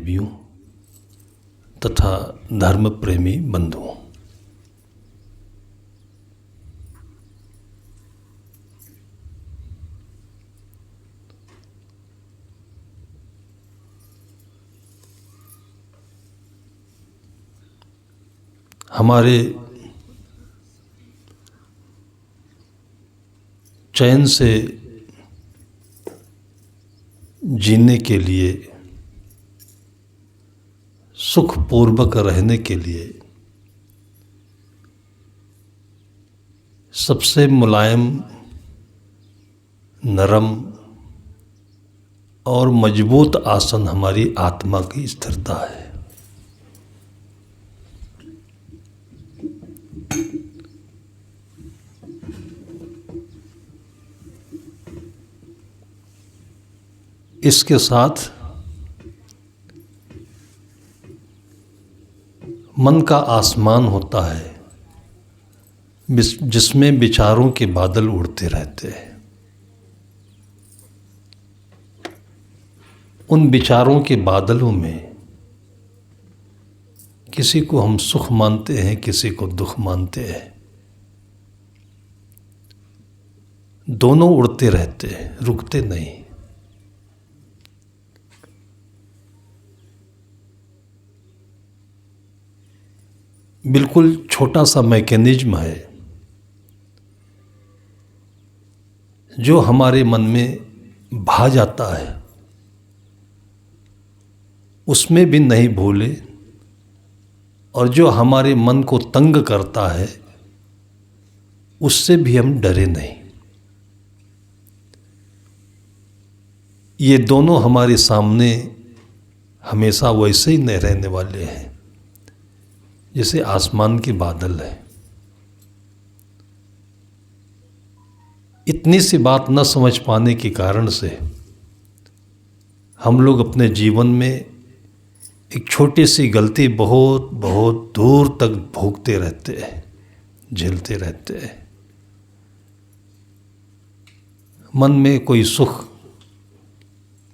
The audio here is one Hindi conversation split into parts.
देवियों तथा धर्म प्रेमी बंधुओं, हमारे चैन से जीने के लिए, सुखपूर्वक रहने के लिए सबसे मुलायम, नरम और मजबूत आसन हमारी आत्मा की स्थिरता है। इसके साथ मन का आसमान होता है जिसमें विचारों के बादल उड़ते रहते हैं। उन विचारों के बादलों में किसी को हम सुख मानते हैं, किसी को दुख मानते हैं। दोनों उड़ते रहते हैं, रुकते नहीं। बिल्कुल छोटा सा मैकेनिज्म है जो हमारे मन में भा जाता है, उसमें भी नहीं भूले, और जो हमारे मन को तंग करता है उससे भी हम डरे नहीं। ये दोनों हमारे सामने हमेशा वैसे ही नहीं रहने वाले हैं जैसे आसमान के बादल है। इतनी सी बात न समझ पाने के कारण से हम लोग अपने जीवन में एक छोटी सी गलती बहुत बहुत दूर तक भोगते रहते हैं, झेलते रहते हैं। मन में कोई सुख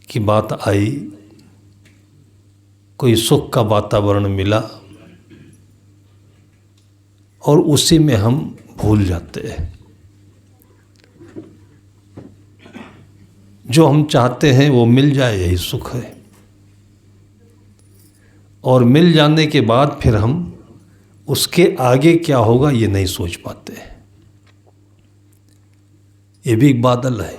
की बात आई, कोई सुख का वातावरण मिला और उसी में हम भूल जाते हैं। जो हम चाहते हैं वो मिल जाए, यही सुख है। और मिल जाने के बाद फिर हम उसके आगे क्या होगा ये नहीं सोच पाते। ये भी एक बादल है।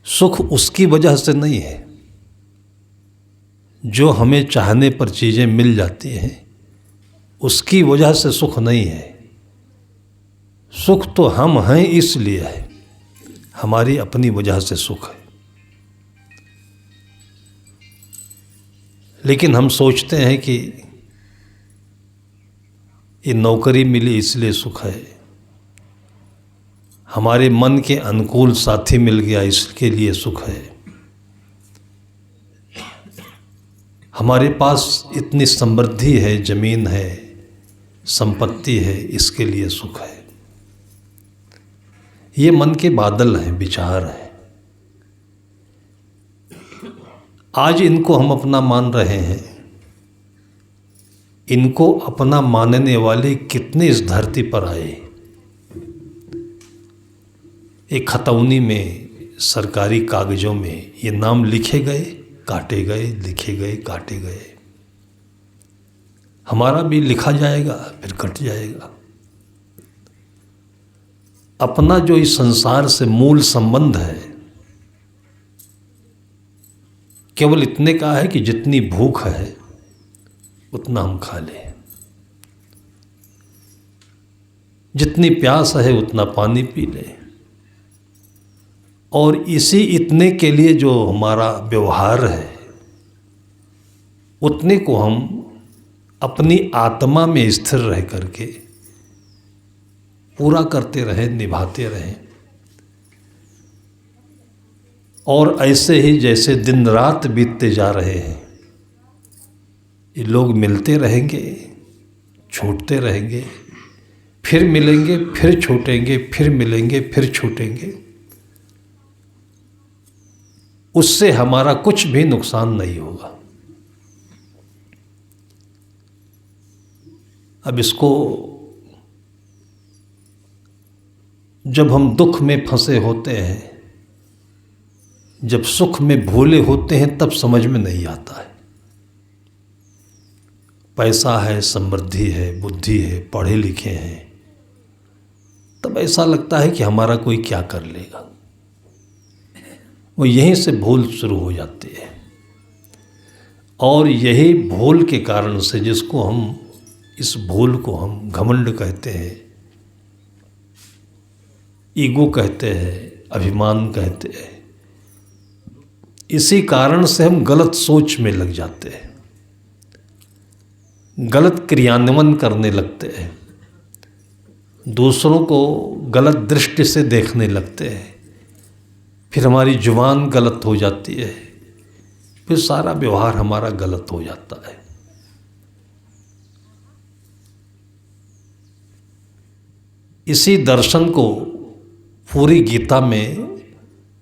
सुख उसकी वजह से नहीं है जो हमें चाहने पर चीज़ें मिल जाती हैं, उसकी वजह से सुख नहीं है। सुख तो हम हैं इसलिए है, हमारी अपनी वजह से सुख है। लेकिन हम सोचते हैं कि ये नौकरी मिली इसलिए सुख है, हमारे मन के अनुकूल साथी मिल गया इसके लिए सुख है, हमारे पास इतनी समृद्धि है, जमीन है, संपत्ति है, इसके लिए सुख है। ये मन के बादल हैं, विचार हैं। आज इनको हम अपना मान रहे हैं। इनको अपना मानने वाले कितने इस धरती पर आए। एक खतौनी में, सरकारी कागजों में ये नाम लिखे गए, काटे गए, लिखे गए, काटे गए। हमारा भी लिखा जाएगा, फिर कट जाएगा। अपना जो इस संसार से मूल संबंध है केवल इतने का है कि जितनी भूख है उतना हम खा लें, जितनी प्यास है उतना पानी पी लें, और इसी इतने के लिए जो हमारा व्यवहार है उतने को हम अपनी आत्मा में स्थिर रह करके पूरा करते रहें, निभाते रहें। और ऐसे ही जैसे दिन रात बीतते जा रहे हैं, ये लोग मिलते रहेंगे, छूटते रहेंगे, फिर मिलेंगे, फिर छूटेंगे, फिर मिलेंगे, फिर छूटेंगे। उससे हमारा कुछ भी नुकसान नहीं होगा। अब इसको जब हम दुख में फंसे होते हैं, जब सुख में भूले होते हैं, तब समझ में नहीं आता है। पैसा है, समृद्धि है, बुद्धि है, पढ़े लिखे हैं, तब ऐसा लगता है कि हमारा कोई क्या कर लेगा। वो यहीं से भूल शुरू हो जाती है। और यही भूल के कारण से, जिसको हम, इस भूल को हम घमंड कहते हैं, ईगो कहते हैं, अभिमान कहते हैं, इसी कारण से हम गलत सोच में लग जाते हैं, गलत क्रियान्वयन करने लगते हैं, दूसरों को गलत दृष्टि से देखने लगते हैं, फिर हमारी जुबान गलत हो जाती है, फिर सारा व्यवहार हमारा गलत हो जाता है। इसी दर्शन को पूरी गीता में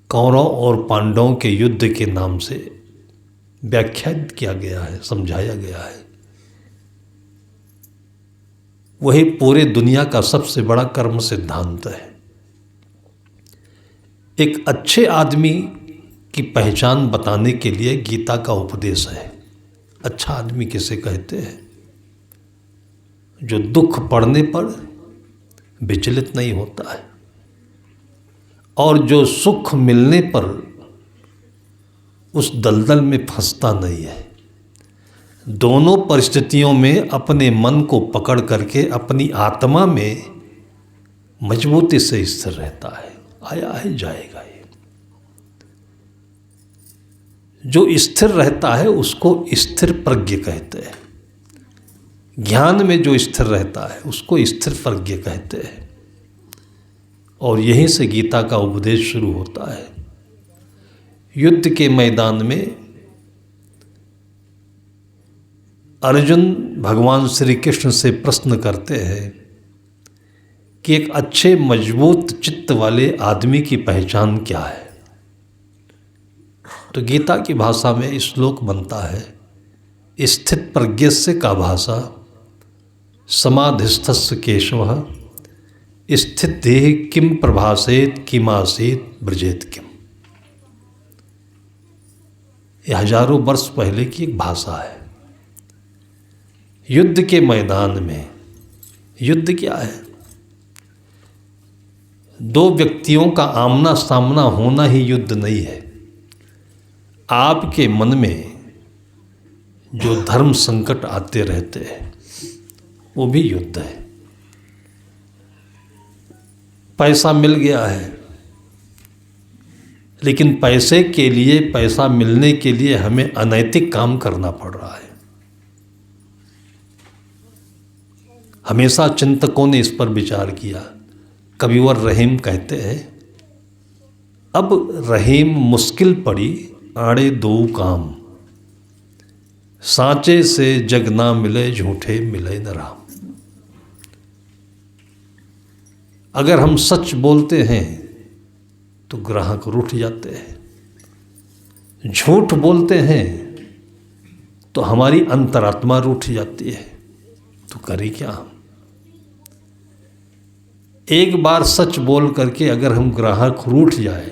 कौरव और पांडवों के युद्ध के नाम से व्याख्यात किया गया है, समझाया गया है। वही पूरे दुनिया का सबसे बड़ा कर्म सिद्धांत है। एक अच्छे आदमी की पहचान बताने के लिए गीता का उपदेश है। अच्छा आदमी किसे कहते हैं? जो दुख पड़ने पर विचलित नहीं होता है और जो सुख मिलने पर उस दलदल में फंसता नहीं है। दोनों परिस्थितियों में अपने मन को पकड़ करके अपनी आत्मा में मजबूती से स्थिर रहता है। आया है, जाएगा ये। जो स्थिर रहता है उसको स्थिर प्रज्ञ कहते हैं। ज्ञान में जो स्थिर रहता है उसको स्थिर प्रज्ञ कहते हैं। और यहीं से गीता का उपदेश शुरू होता है। युद्ध के मैदान में अर्जुन भगवान श्री कृष्ण से प्रश्न करते हैं कि एक अच्छे मजबूत चित्त वाले आदमी की पहचान क्या है। तो गीता की भाषा में श्लोक बनता है, स्थित प्रज्ञस्य का भाषा समाधिस्थस्य केशवः स्थित देह किम प्रभासेत किमासीत ब्रजेत किम। यह हजारों वर्ष पहले की एक भाषा है। युद्ध के मैदान में, युद्ध क्या है? दो व्यक्तियों का आमना सामना होना ही युद्ध नहीं है। आपके मन में जो धर्म संकट आते रहते हैं वो भी युद्ध है। पैसा मिल गया है, लेकिन पैसे के लिए, पैसा मिलने के लिए हमें अनैतिक काम करना पड़ रहा है। हमेशा चिंतकों ने इस पर विचार किया। कविवर रहीम कहते हैं, अब रहीम मुश्किल पड़ी आड़े दो काम, सांचे से जग ना मिले झूठे मिले न राम। अगर हम सच बोलते हैं तो ग्राहक रूठ जाते हैं, झूठ बोलते हैं तो हमारी अंतरात्मा रूठ जाती है। तो करें क्या हम? एक बार सच बोल करके अगर हम ग्राहक रूठ जाए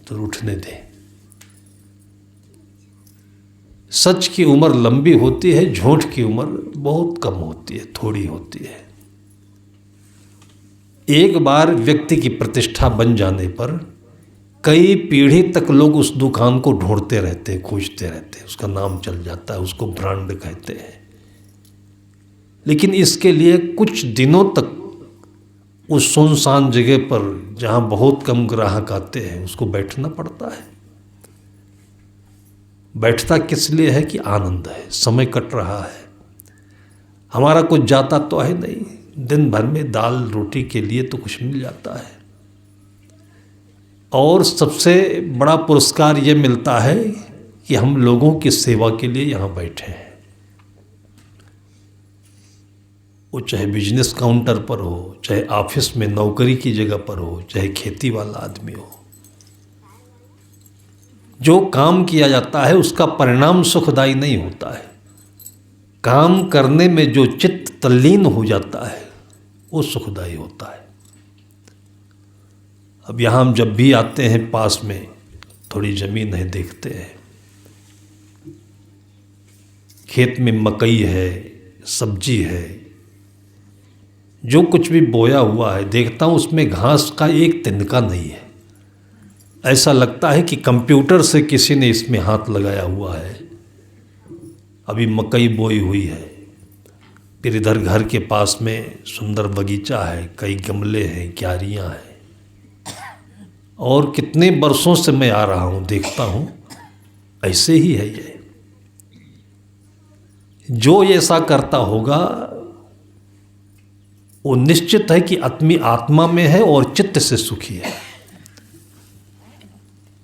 तो रूठने दें। सच की उम्र लंबी होती है, झूठ की उम्र बहुत कम होती है, थोड़ी होती है। एक बार व्यक्ति की प्रतिष्ठा बन जाने पर कई पीढ़ी तक लोग उस दुकान को ढूंढते रहते हैं, खोजते रहते हैं, उसका नाम चल जाता है, उसको ब्रांड कहते हैं। लेकिन इसके लिए कुछ दिनों तक उस सुनसान जगह पर जहाँ बहुत कम ग्राहक आते हैं उसको बैठना पड़ता है। बैठता किस लिए है? कि आनंद है, समय कट रहा है, हमारा कुछ जाता तो है नहीं, दिन भर में दाल रोटी के लिए तो कुछ मिल जाता है। और सबसे बड़ा पुरस्कार ये मिलता है कि हम लोगों की सेवा के लिए यहाँ बैठे हैं। वो चाहे बिजनेस काउंटर पर हो, चाहे ऑफिस में नौकरी की जगह पर हो, चाहे खेती वाला आदमी हो, जो काम किया जाता है उसका परिणाम सुखदायी नहीं होता है। काम करने में जो चित्त तल्लीन हो जाता है वो सुखदायी होता है। अब यहाँ हम जब भी आते हैं पास में थोड़ी ज़मीन है, देखते हैं खेत में मकई है, सब्जी है, जो कुछ भी बोया हुआ है, देखता हूँ उसमें घास का एक तिनका नहीं है। ऐसा लगता है कि कंप्यूटर से किसी ने इसमें हाथ लगाया हुआ है। अभी मकई बोई हुई है, फिर इधर घर के पास में सुंदर बगीचा है, कई गमले हैं, क्यारियाँ हैं, और कितने बरसों से मैं आ रहा हूँ, देखता हूँ ऐसे ही है ये। जो ऐसा करता होगा वो निश्चित है कि आत्मी आत्मा में है और चित्त से सुखी है।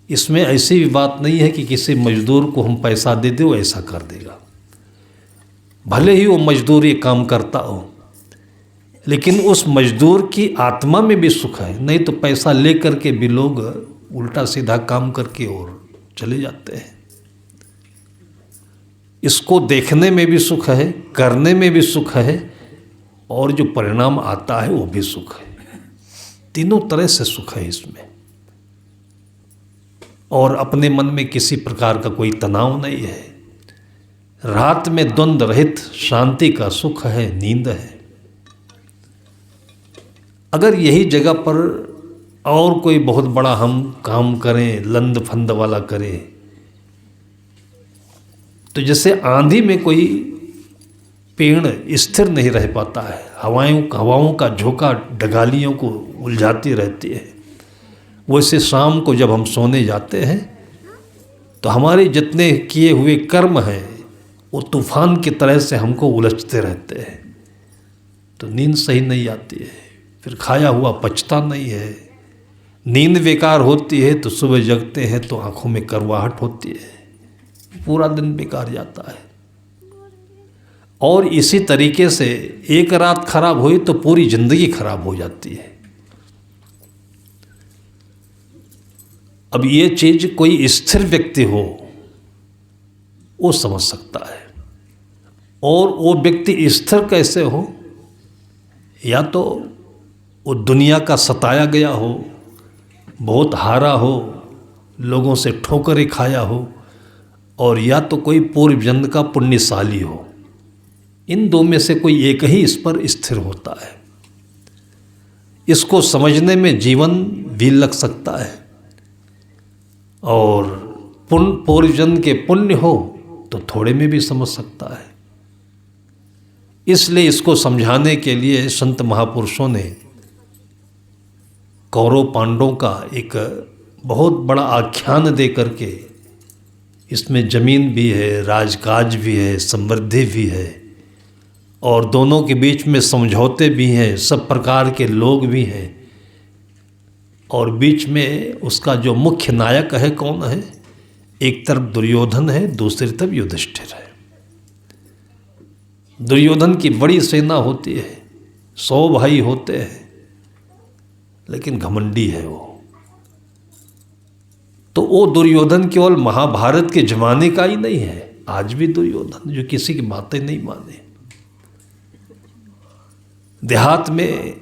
इसमें ऐसी भी बात नहीं है कि किसी मजदूर को हम पैसा दे दे वो ऐसा कर देगा। भले ही वो मजदूर ये काम करता हो, लेकिन उस मजदूर की आत्मा में भी सुख है। नहीं तो पैसा ले करके भी लोग उल्टा सीधा काम करके और चले जाते हैं। इसको देखने में भी सुख है, करने में भी सुख है, और जो परिणाम आता है वो भी सुख है। तीनों तरह से सुख है इसमें। और अपने मन में किसी प्रकार का कोई तनाव नहीं है। रात में द्वंद्व रहित शांति का सुख है, नींद है। अगर यही जगह पर और कोई बहुत बड़ा हम काम करें, लंद फंद वाला करें, तो जैसे आंधी में कोई पेड़ स्थिर नहीं रह पाता है, हवाओं का झोंका डगालियों को उलझाती रहती है, वैसे शाम को जब हम सोने जाते हैं तो हमारे जितने किए हुए कर्म हैं वो तूफान की तरह से हमको उलझते रहते हैं, तो नींद सही नहीं आती है, फिर खाया हुआ पचता नहीं है। नींद बेकार होती है तो सुबह जगते हैं तो आंखों में करवाहट होती है, पूरा दिन बेकार जाता है। और इसी तरीके से एक रात खराब हुई तो पूरी जिंदगी खराब हो जाती है। अब ये चीज कोई स्थिर व्यक्ति हो वो समझ सकता है। और वो व्यक्ति स्थिर कैसे हो? या तो वो दुनिया का सताया गया हो, बहुत हारा हो, लोगों से ठोकरें खाया हो, और या तो कोई पूर्व जन्म का पुण्यशाली हो। इन दो में से कोई एक ही इस पर स्थिर होता है। इसको समझने में जीवन भी लग सकता है, और पूर्व जन्म के पुण्य हो तो थोड़े में भी समझ सकता है। इसलिए इसको समझाने के लिए संत महापुरुषों ने कौरव पांडवों का एक बहुत बड़ा आख्यान दे करके, इसमें जमीन भी है, राजकाज भी है, समृद्धि भी है, और दोनों के बीच में समझौते भी हैं, सब प्रकार के लोग भी हैं, और बीच में उसका जो मुख्य नायक है कौन है? एक तरफ दुर्योधन है, दूसरी तरफ युधिष्ठिर है। दुर्योधन की बड़ी सेना होती है, 100 भाई होते हैं, लेकिन घमंडी है वो। तो वो दुर्योधन केवल महाभारत के जमाने का ही नहीं है, आज भी दुर्योधन जो किसी की बातें नहीं माने। देहात में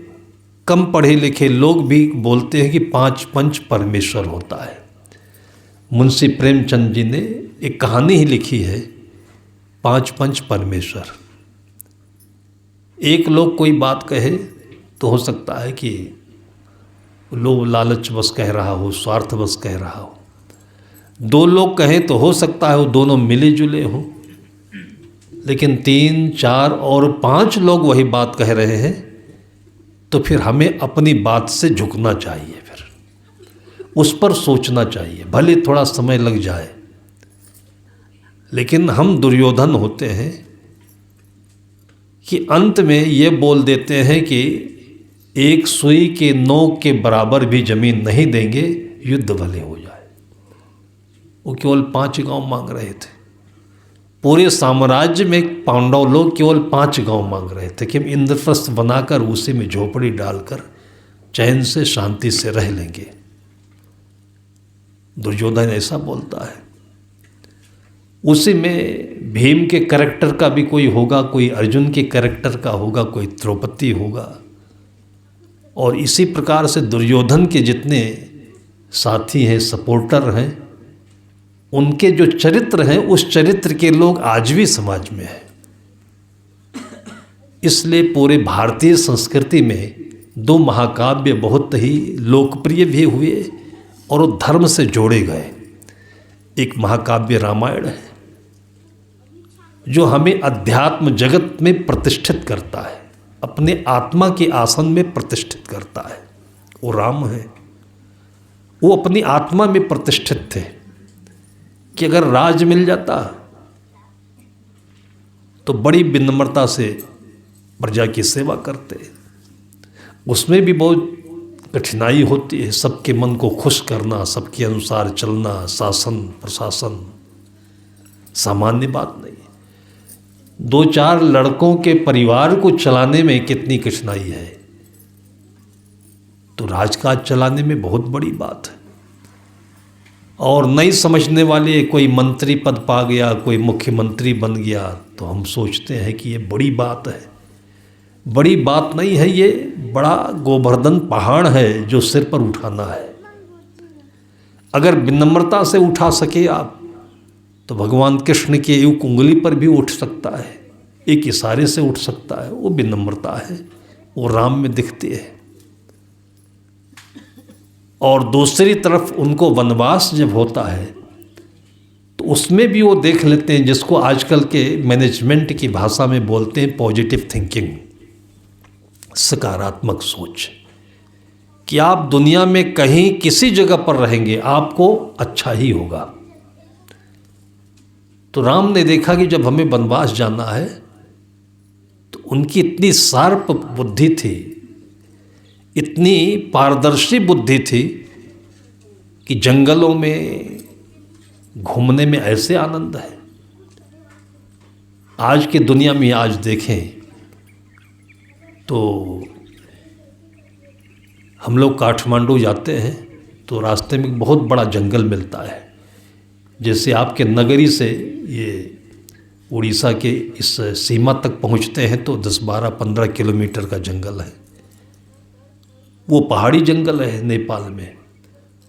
कम पढ़े लिखे लोग भी बोलते हैं कि 5 पंच परमेश्वर होता है। मुंशी प्रेमचंद जी ने एक कहानी ही लिखी है, 5 पंच परमेश्वर। एक लोग कोई बात कहे तो हो सकता है कि लोभ लालच बस कह रहा हो, स्वार्थ बस कह रहा हो। 2 लोग कहें तो हो सकता है वो दोनों मिले जुले हों, लेकिन 3, 4 और 5 लोग वही बात कह रहे हैं, तो फिर हमें अपनी बात से झुकना चाहिए, फिर उस पर सोचना चाहिए, भले थोड़ा समय लग जाए। लेकिन हम दुर्योधन होते हैं कि अंत में ये बोल देते हैं कि एक सुई के नोक के बराबर भी जमीन नहीं देंगे, युद्ध भले हो जाए। वो केवल 5 गांव मांग रहे थे। पूरे साम्राज्य में पांडव लोग केवल 5 गांव मांग रहे थे कि हम इंद्रप्रस्थ बनाकर उसी में झोपड़ी डालकर चैन से शांति से रह लेंगे। दुर्योधन ऐसा बोलता है। उसी में भीम के कैरेक्टर का भी कोई होगा, कोई अर्जुन के कैरेक्टर का होगा, कोई द्रौपदी होगा। और इसी प्रकार से दुर्योधन के जितने साथी हैं, सपोर्टर हैं, उनके जो चरित्र हैं, उस चरित्र के लोग आज भी समाज में हैं। इसलिए पूरे भारतीय संस्कृति में दो महाकाव्य बहुत ही लोकप्रिय भी हुए और वो धर्म से जोड़े गए। एक महाकाव्य रामायण है जो हमें अध्यात्म जगत में प्रतिष्ठित करता है, अपने आत्मा के आसन में प्रतिष्ठित करता है। वो राम है, वो अपनी आत्मा में प्रतिष्ठित थे कि अगर राज मिल जाता तो बड़ी विनम्रता से प्रजा की सेवा करते। उसमें भी बहुत कठिनाई होती है, सबके मन को खुश करना, सबके अनुसार चलना, शासन प्रशासन सामान्य बात नहीं। 2-4 लड़कों के परिवार को चलाने में कितनी कठिनाई है, तो राजकाज चलाने में बहुत बड़ी बात है। और नहीं समझने वाले, कोई मंत्री पद पा गया, कोई मुख्यमंत्री बन गया, तो हम सोचते हैं कि ये बड़ी बात है। बड़ी बात नहीं है, ये बड़ा गोवर्धन पहाड़ है जो सिर पर उठाना है। अगर विनम्रता से उठा सके आप, तो भगवान कृष्ण के एक उंगली पर भी उठ सकता है, एक इशारे से उठ सकता है। वो विनम्रता है, वो राम में दिखती है। और दूसरी तरफ उनको वनवास जब होता है तो उसमें भी वो देख लेते हैं, जिसको आजकल के मैनेजमेंट की भाषा में बोलते हैं पॉजिटिव थिंकिंग, सकारात्मक सोच, कि आप दुनिया में कहीं किसी जगह पर रहेंगे आपको अच्छा ही होगा। तो राम ने देखा कि जब हमें वनवास जाना है तो उनकी इतनी शार्प बुद्धि थी, इतनी पारदर्शी बुद्धि थी कि जंगलों में घूमने में ऐसे आनंद है। आज की दुनिया में आज देखें तो हम लोग काठमांडू जाते हैं तो रास्ते में बहुत बड़ा जंगल मिलता है। जैसे आपके नगरी से ये उड़ीसा के इस सीमा तक पहुंचते हैं तो 10, 12, 15 किलोमीटर का जंगल है। वो पहाड़ी जंगल है नेपाल में।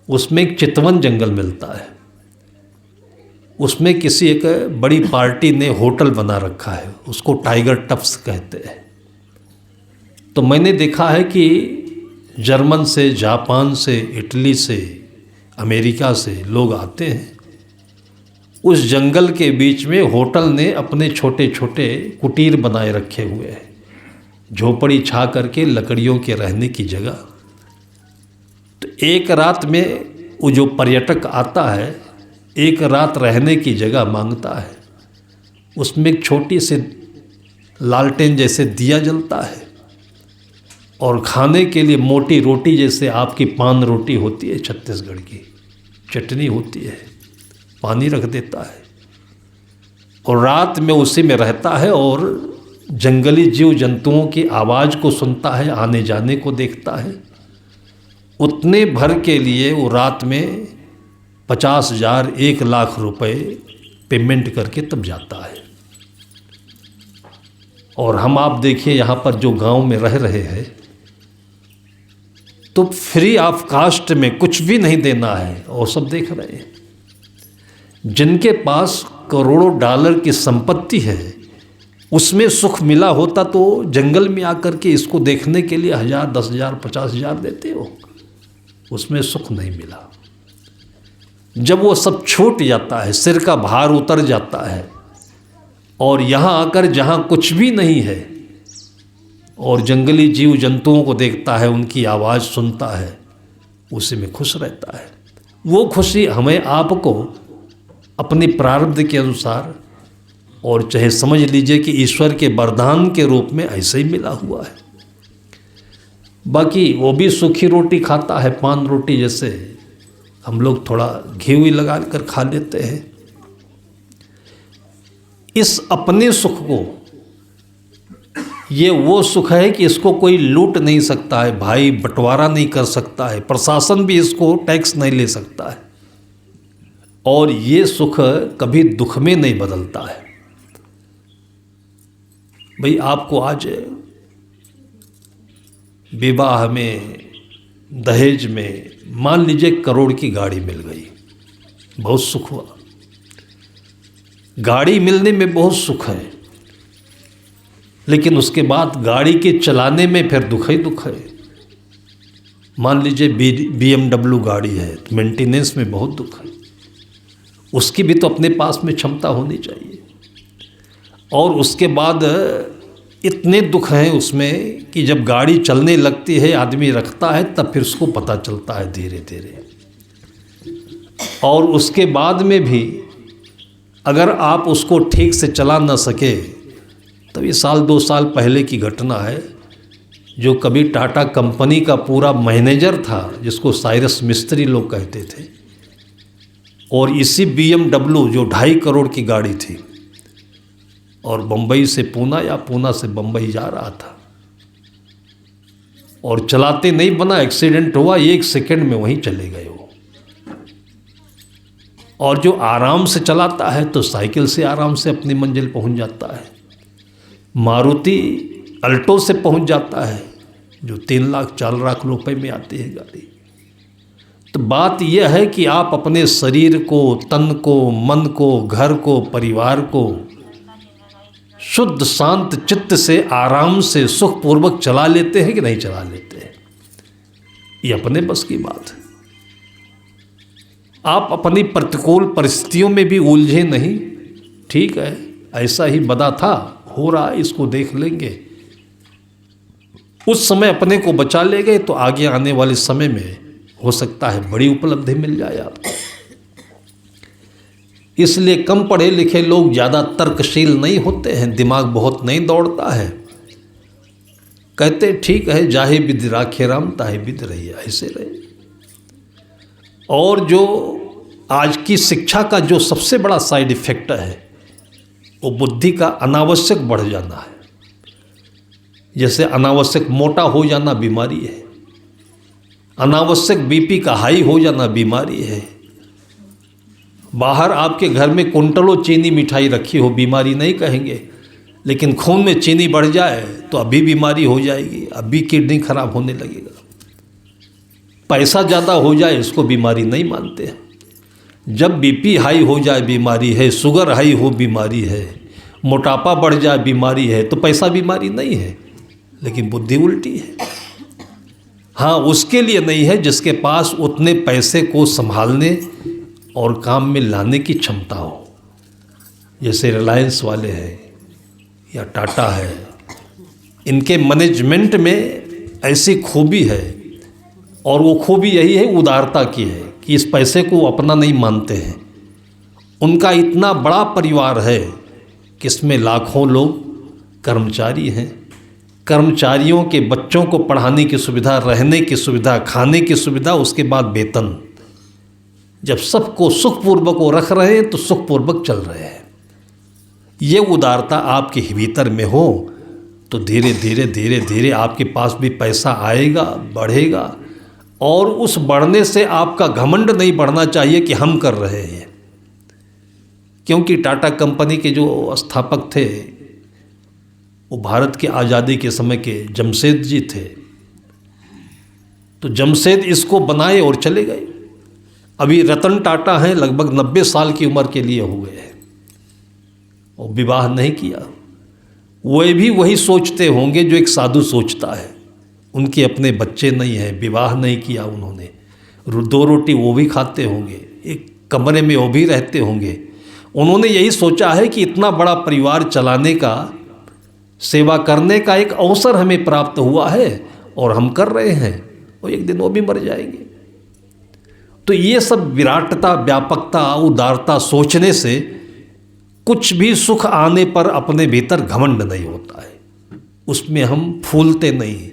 उसमें एक चितवन जंगल मिलता है। उसमें किसी एक बड़ी पार्टी ने होटल बना रखा है, उसको टाइगर टफ्स कहते हैं। तो मैंने देखा है कि जर्मन से, जापान से, इटली से, अमेरिका से लोग आते हैं। उस जंगल के बीच में होटल ने अपने छोटे छोटे कुटीर बनाए रखे हुए हैं, झोपड़ी छा करके लकड़ियों के रहने की जगह। तो एक रात में वो जो पर्यटक आता है, एक रात रहने की जगह मांगता है। उसमें एक छोटी सी लालटेन जैसे दिया जलता है और खाने के लिए मोटी रोटी, जैसे आपकी पान रोटी होती है छत्तीसगढ़ की, चटनी होती है, पानी रख देता है और रात में उसी में रहता है और जंगली जीव जंतुओं की आवाज़ को सुनता है, आने जाने को देखता है। उतने भर के लिए वो रात में 50,000, 1 लाख रुपए पेमेंट करके तब जाता है। और हम आप देखिए यहाँ पर जो गांव में रह रहे हैं तो फ्री ऑफ कास्ट में कुछ भी नहीं देना है और सब देख रहे हैं। जिनके पास करोड़ों डॉलर की संपत्ति है, उसमें सुख मिला होता तो जंगल में आकर के इसको देखने के लिए 1,000, 10,000, 50,000 देते हो। उसमें सुख नहीं मिला। जब वो सब छूट जाता है, सिर का भार उतर जाता है और यहाँ आकर जहाँ कुछ भी नहीं है और जंगली जीव जंतुओं को देखता है, उनकी आवाज़ सुनता है, उसी में खुश रहता है। वो खुशी हमें आपको अपने प्रारब्ध के अनुसार और चाहे समझ लीजिए कि ईश्वर के वरदान के रूप में ऐसे ही मिला हुआ है। बाकी वो भी सूखी रोटी खाता है, पान रोटी जैसे हम लोग थोड़ा घी हुई लगा कर खा लेते हैं। इस अपने सुख को, ये वो सुख है कि इसको कोई लूट नहीं सकता है, भाई बंटवारा नहीं कर सकता है, प्रशासन भी इसको टैक्स नहीं ले सकता है। और ये सुख कभी दुख में नहीं बदलता है। भाई आपको आज विवाह में, दहेज में मान लीजिए करोड़ की गाड़ी मिल गई, बहुत सुख हुआ। गाड़ी मिलने में बहुत सुख है, लेकिन उसके बाद गाड़ी के चलाने में फिर दुख ही दुख है। मान लीजिए BMW गाड़ी है तो मेंटेनेंस में बहुत दुख है, उसकी भी तो अपने पास में क्षमता होनी चाहिए। और उसके बाद इतने दुख हैं उसमें कि जब गाड़ी चलने लगती है, आदमी रखता है, तब फिर उसको पता चलता है धीरे धीरे। और उसके बाद में भी अगर आप उसको ठीक से चला ना सके, तो ये 1-2 साल पहले की घटना है, जो कभी टाटा कंपनी का पूरा मैनेजर था, जिसको साइरस मिस्त्री लोग कहते थे, और इसी BMW जो 2.5 करोड़ की गाड़ी थी, और बम्बई से पूना या पूना से बम्बई जा रहा था, और चलाते नहीं बना, एक्सीडेंट हुआ, 1 सेकंड में वहीं चले गए वो। और जो आराम से चलाता है तो साइकिल से आराम से अपनी मंजिल पहुंच जाता है, मारुति अल्टो से पहुंच जाता है, जो 3 लाख 4 लाख रुपए में आती है गाड़ी। तो बात यह है कि आप अपने शरीर को, तन को, मन को, घर को, परिवार को शुद्ध शांत चित्त से आराम से सुखपूर्वक चला लेते हैं कि नहीं चला लेते हैं, ये अपने बस की बात है। आप अपनी प्रतिकूल परिस्थितियों में भी उलझे नहीं, ठीक है ऐसा ही बदा था, हो रहा है, इसको देख लेंगे, उस समय अपने को बचा ले गए तो आगे आने वाले समय में हो सकता है बड़ी उपलब्धि मिल जाए आपको। इसलिए कम पढ़े लिखे लोग ज़्यादा तर्कशील नहीं होते हैं, दिमाग बहुत नहीं दौड़ता है, कहते ठीक है जाहे बिद राखे राम ताहे बिद रहिए, ऐसे रहे। और जो आज की शिक्षा का जो सबसे बड़ा साइड इफेक्ट है, वो बुद्धि का अनावश्यक बढ़ जाना है। जैसे अनावश्यक मोटा हो जाना बीमारी है, अनावश्यक BP का हाई हो जाना बीमारी है, बाहर आपके घर में कुंटलों चीनी मिठाई रखी हो, बीमारी नहीं कहेंगे, लेकिन खून में चीनी बढ़ जाए तो अभी बीमारी हो जाएगी, अभी किडनी खराब होने लगेगा। पैसा ज़्यादा हो जाए इसको बीमारी नहीं मानते हैं, जब BP हाई हो जाए बीमारी है, शुगर हाई हो बीमारी है, मोटापा बढ़ जाए बीमारी है, तो पैसा बीमारी नहीं है, लेकिन बुद्धि उल्टी है। हाँ, उसके लिए नहीं है जिसके पास उतने पैसे को संभालने और काम में लाने की क्षमता हो। जैसे रिलायंस वाले हैं या टाटा है, इनके मैनेजमेंट में ऐसी खूबी है, और वो खूबी यही है उदारता की है कि इस पैसे को अपना नहीं मानते हैं। उनका इतना बड़ा परिवार है कि इसमें लाखों लोग कर्मचारी हैं, कर्मचारियों के बच्चों को पढ़ाने की सुविधा, रहने की सुविधा, खाने की सुविधा, उसके बाद वेतन। जब सबको सुखपूर्वक वो रख रहे हैं तो सुखपूर्वक चल रहे हैं। ये उदारता आपके भीतर में हो तो धीरे धीरे धीरे धीरे आपके पास भी पैसा आएगा, बढ़ेगा। और उस बढ़ने से आपका घमंड नहीं बढ़ना चाहिए कि हम कर रहे हैं, क्योंकि टाटा कंपनी के जो स्थापक थे वो भारत की आज़ादी के समय के जमशेद जी थे। तो जमशेद इसको बनाए और चले गए। अभी रतन टाटा हैं, लगभग 90 साल की उम्र के लिए हो गए हैं और विवाह नहीं किया। वे भी वही सोचते होंगे जो एक साधु सोचता है। उनके अपने बच्चे नहीं हैं, विवाह नहीं किया उन्होंने, 2 रोटी वो भी खाते होंगे, एक कमरे में वो भी रहते होंगे। उन्होंने यही सोचा है कि इतना बड़ा परिवार चलाने का, सेवा करने का एक अवसर हमें प्राप्त हुआ है और हम कर रहे हैं, और एक दिन वो भी मर जाएंगे। तो ये सब विराटता, व्यापकता, उदारता सोचने से कुछ भी सुख आने पर अपने भीतर घमंड नहीं होता है, उसमें हम फूलते नहीं,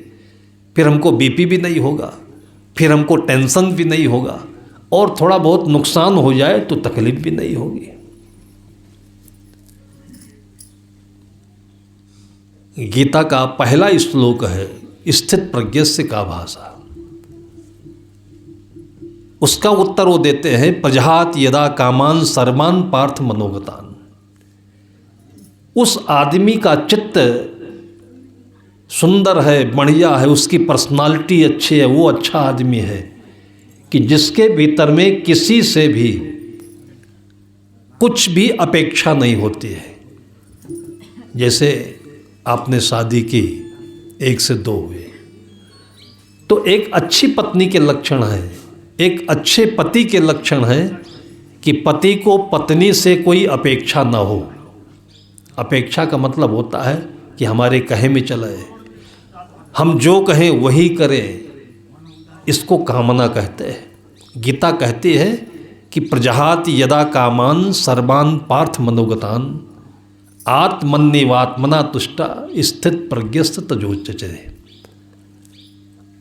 फिर हमको BP भी नहीं होगा, फिर हमको टेंशन भी नहीं होगा, और थोड़ा बहुत नुकसान हो जाए तो तकलीफ भी नहीं होगी। गीता का पहला श्लोक है, स्थित प्रज्ञस्य का भाषा। उसका उत्तर वो देते हैं, प्रजहात यदा कामान सर्वान पार्थ मनोगतान। उस आदमी का चित्त सुंदर है, बढ़िया है, उसकी पर्सनालिटी अच्छी है, वो अच्छा आदमी है कि जिसके भीतर में किसी से भी कुछ भी अपेक्षा नहीं होती है। जैसे आपने शादी की, 1 से 2 हुए, तो एक अच्छी पत्नी के लक्षण है, एक अच्छे पति के लक्षण है कि पति को पत्नी से कोई अपेक्षा ना हो। अपेक्षा का मतलब होता है कि हमारे कहे में चले, हम जो कहें वही करें, इसको कामना कहते हैं। गीता कहती है कि प्रजहात यदा कामान सर्वान पार्थ मनोगतान आत्मन्यवात्मना तुष्टा स्थित प्रज्ञस्थ तजोच्यते।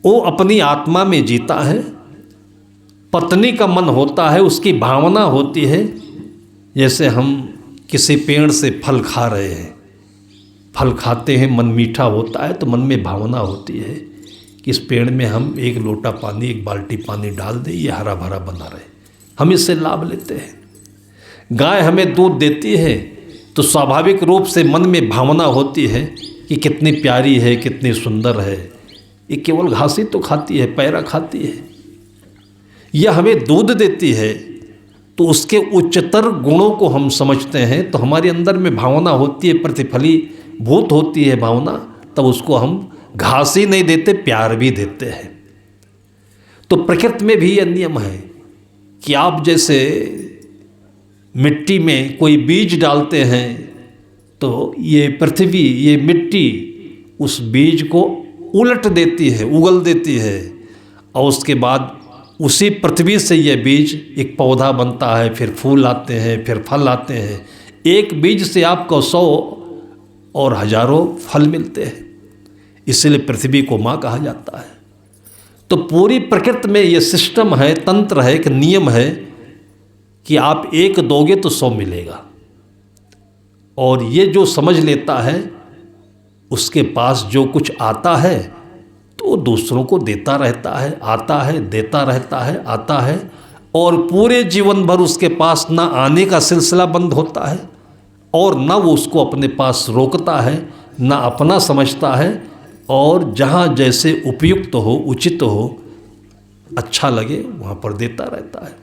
वो अपनी आत्मा में जीता है, पत्नी का मन होता है, उसकी भावना होती है। जैसे हम किसी पेड़ से फल खा रहे हैं, फल खाते हैं, मन मीठा होता है, तो मन में भावना होती है कि इस पेड़ में हम 1 लोटा पानी, 1 बाल्टी पानी डाल दें, ये हरा भरा बना रहे, हम इससे लाभ लेते हैं। गाय हमें दूध देती है तो स्वाभाविक रूप से मन में भावना होती है कि कितनी प्यारी है, कितनी सुंदर है, ये केवल घास ही तो खाती है, पैरा खाती है। यह हमें दूध देती है तो उसके उच्चतर गुणों को हम समझते हैं, तो हमारे अंदर में भावना होती है, प्रतिफली भूत होती है भावना, तब उसको हम घास ही नहीं देते, प्यार भी देते हैं। तो प्रकृति में भी यह नियम है कि आप जैसे मिट्टी में कोई बीज डालते हैं तो ये पृथ्वी, ये मिट्टी उस बीज को उलट देती है, उगल देती है, और उसके बाद उसी पृथ्वी से ये बीज एक पौधा बनता है, फिर फूल आते हैं, फिर फल आते हैं। एक बीज से आपको 100 और हजारों फल मिलते हैं, इसलिए पृथ्वी को माँ कहा जाता है। तो पूरी प्रकृति में ये सिस्टम है, तंत्र है, एक नियम है कि आप 1 दोगे तो 100 मिलेगा। और ये जो समझ लेता है, उसके पास जो कुछ आता है तो दूसरों को देता रहता है, आता है, देता रहता है, आता है, और पूरे जीवन भर उसके पास ना आने का सिलसिला बंद होता है और ना वो उसको अपने पास रोकता है, ना अपना समझता है, और जहाँ जैसे उपयुक्त हो, उचित हो, अच्छा लगे वहाँ पर देता रहता है।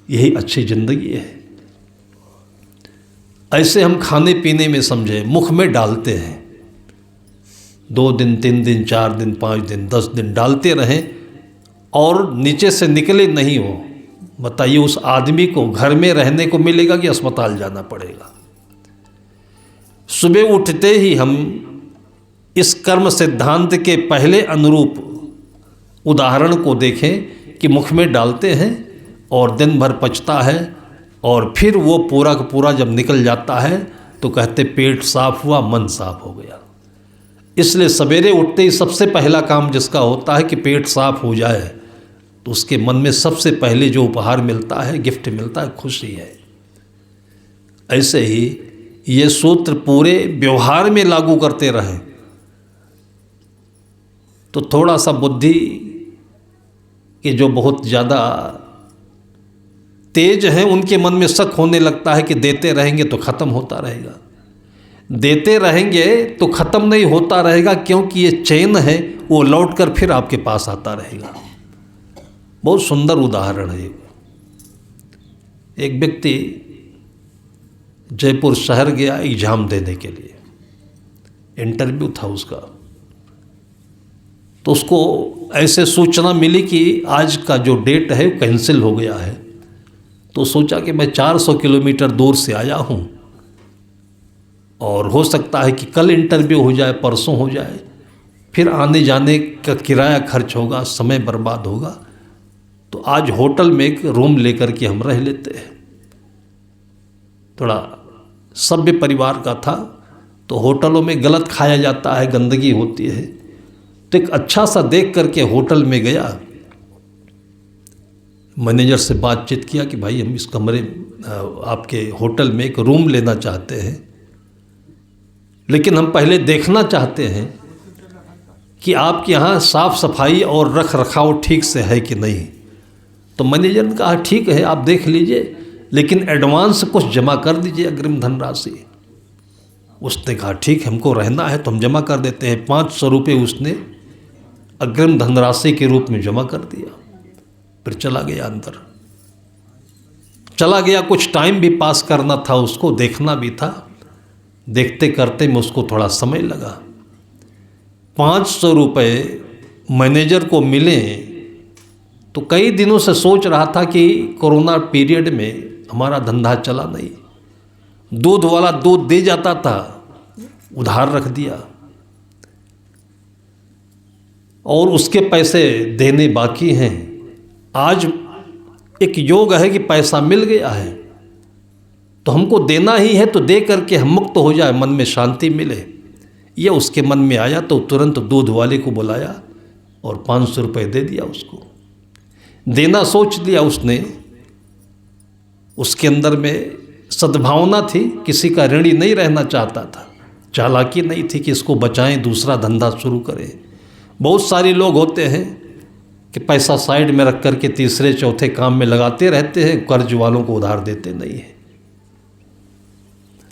यही अच्छी ज़िंदगी है। ऐसे हम खाने पीने में समझे, मुख में डालते हैं, 2 दिन, 3 दिन, 4 दिन, 5 दिन, 10 दिन डालते रहें और नीचे से निकले नहीं हो, बताइए उस आदमी को घर में रहने को मिलेगा कि अस्पताल जाना पड़ेगा। सुबह उठते ही हम इस कर्म सिद्धांत के पहले अनुरूप उदाहरण को देखें कि मुख में डालते हैं और दिन भर पचता है, और फिर वो पूरा का पूरा जब निकल जाता है तो कहते पेट साफ हुआ, मन साफ हो गया। इसलिए सवेरे उठते ही सबसे पहला काम जिसका होता है कि पेट साफ हो जाए, तो उसके मन में सबसे पहले जो उपहार मिलता है, गिफ्ट मिलता है, खुशी है। ऐसे ही ये सूत्र पूरे व्यवहार में लागू करते रहें तो थोड़ा सा बुद्धि के जो बहुत ज़्यादा तेज हैं उनके मन में शक होने लगता है कि देते रहेंगे तो ख़त्म होता रहेगा, देते रहेंगे तो ख़त्म नहीं होता रहेगा, क्योंकि ये चैन है वो लौट कर फिर आपके पास आता रहेगा। बहुत सुंदर उदाहरण है। एक व्यक्ति जयपुर शहर गया एग्ज़ाम देने के लिए, इंटरव्यू था उसका, तो उसको ऐसे सूचना मिली कि आज का जो डेट है वो कैंसिल हो गया है। तो सोचा कि मैं 400 किलोमीटर दूर से आया हूँ और हो सकता है कि कल इंटरव्यू हो जाए, परसों हो जाए, फिर आने जाने का किराया खर्च होगा, समय बर्बाद होगा, तो आज होटल में एक रूम लेकर के हम रह लेते हैं। थोड़ा सभ्य परिवार का था, तो होटलों में गलत खाया जाता है, गंदगी होती है, तो एक अच्छा सा देख करके होटल में गया, मैनेजर से बातचीत किया कि भाई हम इस कमरे आपके होटल में एक रूम लेना चाहते हैं, लेकिन हम पहले देखना चाहते हैं कि आपके यहाँ साफ़ सफाई और रख रखाव ठीक से है कि नहीं। तो मैनेजर ने कहा ठीक है आप देख लीजिए, लेकिन एडवांस कुछ जमा कर दीजिए अग्रिम धनराशि। उसने कहा ठीक है हमको रहना है तो हम जमा कर देते हैं। 500 रुपये उसने अग्रिम धनराशि के रूप में जमा कर दिया। फिर चला गया अंदर, चला गया। कुछ टाइम भी पास करना था उसको, देखना भी था। देखते करते में उसको थोड़ा समय लगा। 500 रुपये मैनेजर को मिले तो कई दिनों से सोच रहा था कि कोरोना पीरियड में हमारा धंधा चला नहीं, दूध वाला दूध दे जाता था, उधार रख दिया और उसके पैसे देने बाकी हैं। आज एक योग है कि पैसा मिल गया है तो हमको देना ही है, तो दे करके हम मुक्त हो जाए, मन में शांति मिले। ये उसके मन में आया तो तुरंत दूध वाले को बुलाया और 500 रुपये दे दिया उसको। देना सोच लिया उसने, उसके अंदर में सद्भावना थी, किसी का ऋणी नहीं रहना चाहता था, चालाकी नहीं थी कि इसको बचाएं, दूसरा धंधा शुरू करें। बहुत सारे लोग होते हैं कि पैसा साइड में रख करके तीसरे चौथे काम में लगाते रहते हैं, कर्ज वालों को उधार देते नहीं हैं।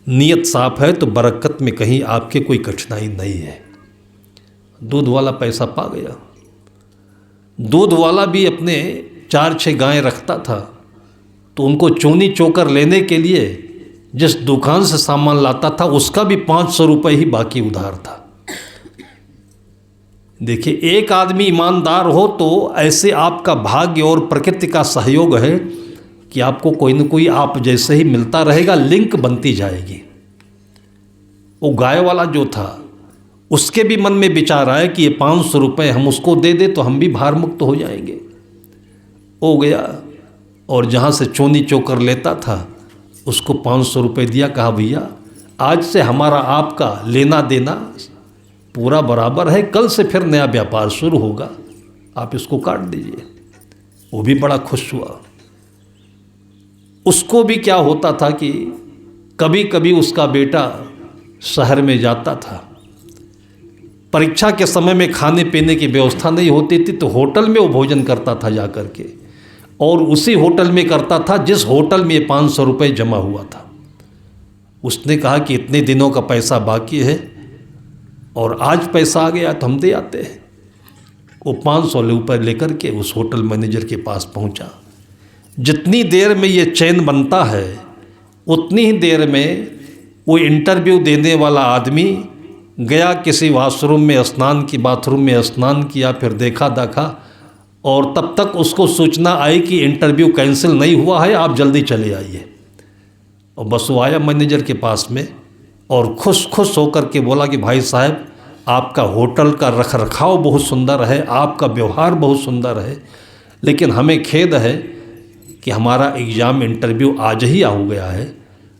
नीयत साफ है तो बरकत में कहीं आपके कोई कठिनाई नहीं है। दूध वाला पैसा पा गया। दूध वाला भी अपने 4-6 गायें रखता था, तो उनको चूनी चोकर लेने के लिए जिस दुकान से सामान लाता था उसका भी 500 रुपये ही बाकी उधार था। देखिए, एक आदमी ईमानदार हो तो ऐसे आपका भाग्य और प्रकृति का सहयोग है कि आपको कोई न कोई आप जैसे ही मिलता रहेगा, लिंक बनती जाएगी। वो गाय वाला जो था उसके भी मन में विचार आया कि ये 500 रुपये हम उसको दे दे तो हम भी भार मुक्त हो जाएंगे। हो गया और जहाँ से चोनी चोकर लेता था उसको 500 रुपये दिया। कहा भैया आज से हमारा आपका लेना देना पूरा बराबर है, कल से फिर नया व्यापार शुरू होगा, आप इसको काट दीजिए। वो भी बड़ा खुश हुआ। उसको भी क्या होता था कि कभी कभी उसका बेटा शहर में जाता था, परीक्षा के समय में खाने पीने की व्यवस्था नहीं होती थी तो होटल में वो भोजन करता था जा कर के, और उसी होटल में करता था जिस होटल में 500 रुपये जमा हुआ था। उसने कहा कि इतने दिनों का पैसा बाकी है और आज पैसा आ गया तो हम दे आते हैं। वो 500 रुपये लेकर के उस होटल मैनेजर के पास पहुंचा। जितनी देर में ये चैन बनता है उतनी ही देर में वो इंटरव्यू देने वाला आदमी गया किसी वॉशरूम में स्नान की, बाथरूम में स्नान किया, फिर देखा दाखा, और तब तक उसको सूचना आई कि इंटरव्यू कैंसिल नहीं हुआ है, आप जल्दी चले आइए। और बस वो आया मैनेजर के पास में और खुश खुश होकर के बोला कि भाई साहब आपका होटल का रख रखाव बहुत सुंदर है, आपका व्यवहार बहुत सुंदर है, लेकिन हमें खेद है कि हमारा एग्ज़ाम इंटरव्यू आज ही हो गया है,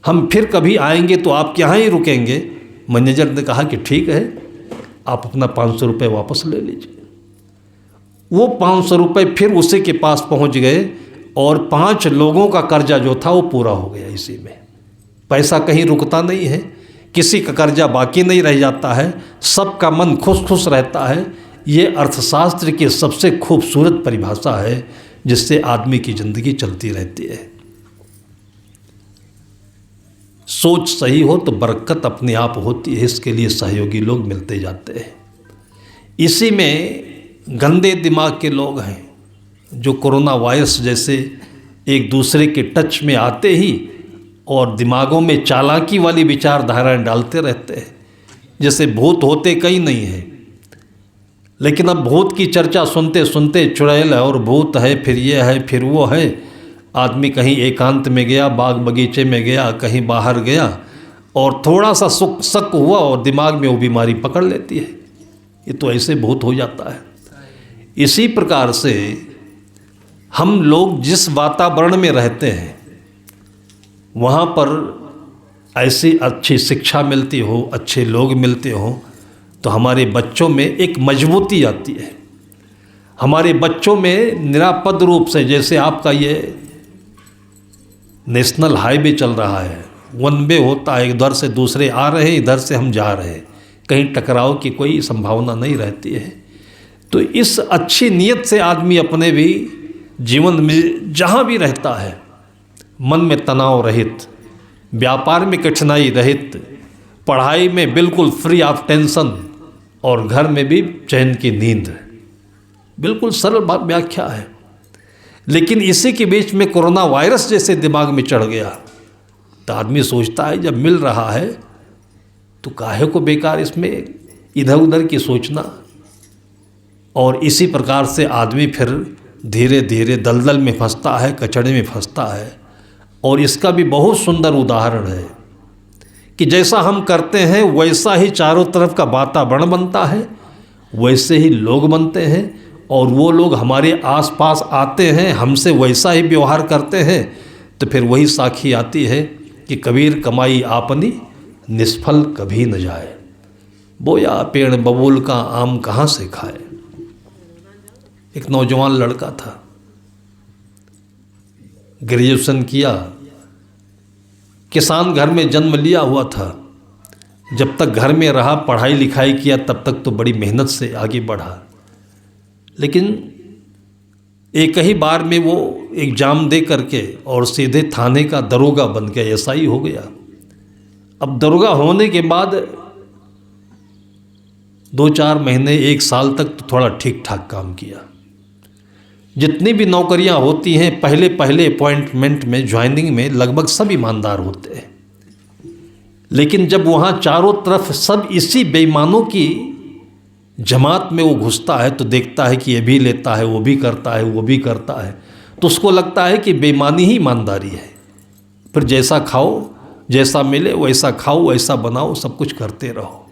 हम फिर कभी आएंगे तो आपके यहाँ ही रुकेंगे। मैनेजर ने कहा कि ठीक है, आप अपना 500 रुपये वापस ले लीजिए। वो 500 रुपये फिर उसी के पास पहुंच गए और 5 लोगों का कर्जा जो था वो पूरा हो गया। इसी में पैसा कहीं रुकता नहीं है, किसी का कर्जा बाकी नहीं रह जाता है, सबका मन खुश खुश रहता है। ये अर्थशास्त्र की सबसे खूबसूरत परिभाषा है जिससे आदमी की ज़िंदगी चलती रहती है। सोच सही हो तो बरकत अपने आप होती है, इसके लिए सहयोगी लोग मिलते जाते हैं। इसी में गंदे दिमाग के लोग हैं जो कोरोना वायरस जैसे एक दूसरे के टच में आते ही और दिमागों में चालाकी वाली विचारधाराएं डालते रहते हैं। जैसे भूत होते कहीं नहीं हैं, लेकिन अब भूत की चर्चा सुनते सुनते चुड़ैल है और भूत है, फिर ये है, फिर वो है। आदमी कहीं एकांत में गया, बाग बगीचे में गया, कहीं बाहर गया और थोड़ा सा शक हुआ और दिमाग में वो बीमारी पकड़ लेती है। ये तो ऐसे भूत हो जाता है। इसी प्रकार से हम लोग जिस वातावरण में रहते हैं वहाँ पर ऐसी अच्छी शिक्षा मिलती हो, अच्छे लोग मिलते हो तो हमारे बच्चों में एक मजबूती आती है। हमारे बच्चों में निरापद रूप से, जैसे आपका ये नेशनल हाईवे चल रहा है, वन वे होता है, इधर से दूसरे आ रहे हैं, इधर से हम जा रहे हैं, कहीं टकराव की कोई संभावना नहीं रहती है। तो इस अच्छी नीयत से आदमी अपने भी जीवन में जहाँ भी रहता है मन में तनाव रहित, व्यापार में कठिनाई रहित, पढ़ाई में बिल्कुल फ्री ऑफ टेंशन और घर में भी चैन की नींद। बिल्कुल सरल व्याख्या है। लेकिन इसी के बीच में कोरोना वायरस जैसे दिमाग में चढ़ गया तो आदमी सोचता है जब मिल रहा है तो काहे को बेकार इसमें इधर उधर की सोचना। और इसी प्रकार से आदमी फिर धीरे धीरे दलदल में फंसता है, कचड़े में फंसता है। और इसका भी बहुत सुंदर उदाहरण है कि जैसा हम करते हैं वैसा ही चारों तरफ का वातावरण बनता है, वैसे ही लोग बनते हैं और वो लोग हमारे आसपास आते हैं, हमसे वैसा ही व्यवहार करते हैं। तो फिर वही साखी आती है कि कबीर कमाई आपनी निष्फल कभी न जाए, बोया पेड़ बबूल का आम कहाँ से खाए। एक नौजवान लड़का था, ग्रेजुएशन किया, किसान घर में जन्म लिया हुआ था। जब तक घर में रहा पढ़ाई लिखाई किया तब तक तो बड़ी मेहनत से आगे बढ़ा। लेकिन एक ही बार में वो एग्ज़ाम दे करके और सीधे थाने का दरोगा बन गया, एसआई हो गया। अब दरोगा होने के बाद 2-4 महीने 1 साल तक तो थोड़ा ठीक ठाक काम किया। जितनी भी नौकरियां होती हैं पहले पहले अपॉइंटमेंट में, ज्वाइनिंग में लगभग सब ईमानदार होते हैं। लेकिन जब वहाँ चारों तरफ सब इसी बेईमानों की जमात में वो घुसता है तो देखता है कि ये भी लेता है, वो भी करता है, वो भी करता है, तो उसको लगता है कि बेईमानी ही ईमानदारी है। फिर जैसा खाओ, जैसा मिले वैसा खाओ, वैसा बनाओ, सब कुछ करते रहो।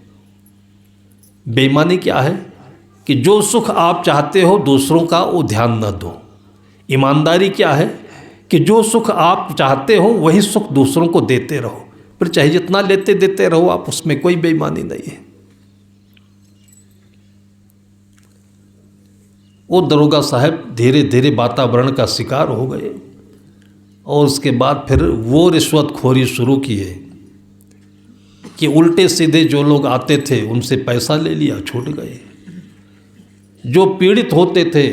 बेईमानी क्या है कि जो सुख आप चाहते हो दूसरों का वो ध्यान न दो। ईमानदारी क्या है कि जो सुख आप चाहते हो वही सुख दूसरों को देते रहो, फिर चाहे जितना लेते देते रहो आप, उसमें कोई बेईमानी नहीं है। वो दरोगा साहब धीरे धीरे वातावरण का शिकार हो गए और उसके बाद फिर वो रिश्वतखोरी शुरू किए कि उल्टे सीधे जो लोग आते थे उनसे पैसा ले लिया, छूट गए। जो पीड़ित होते थे,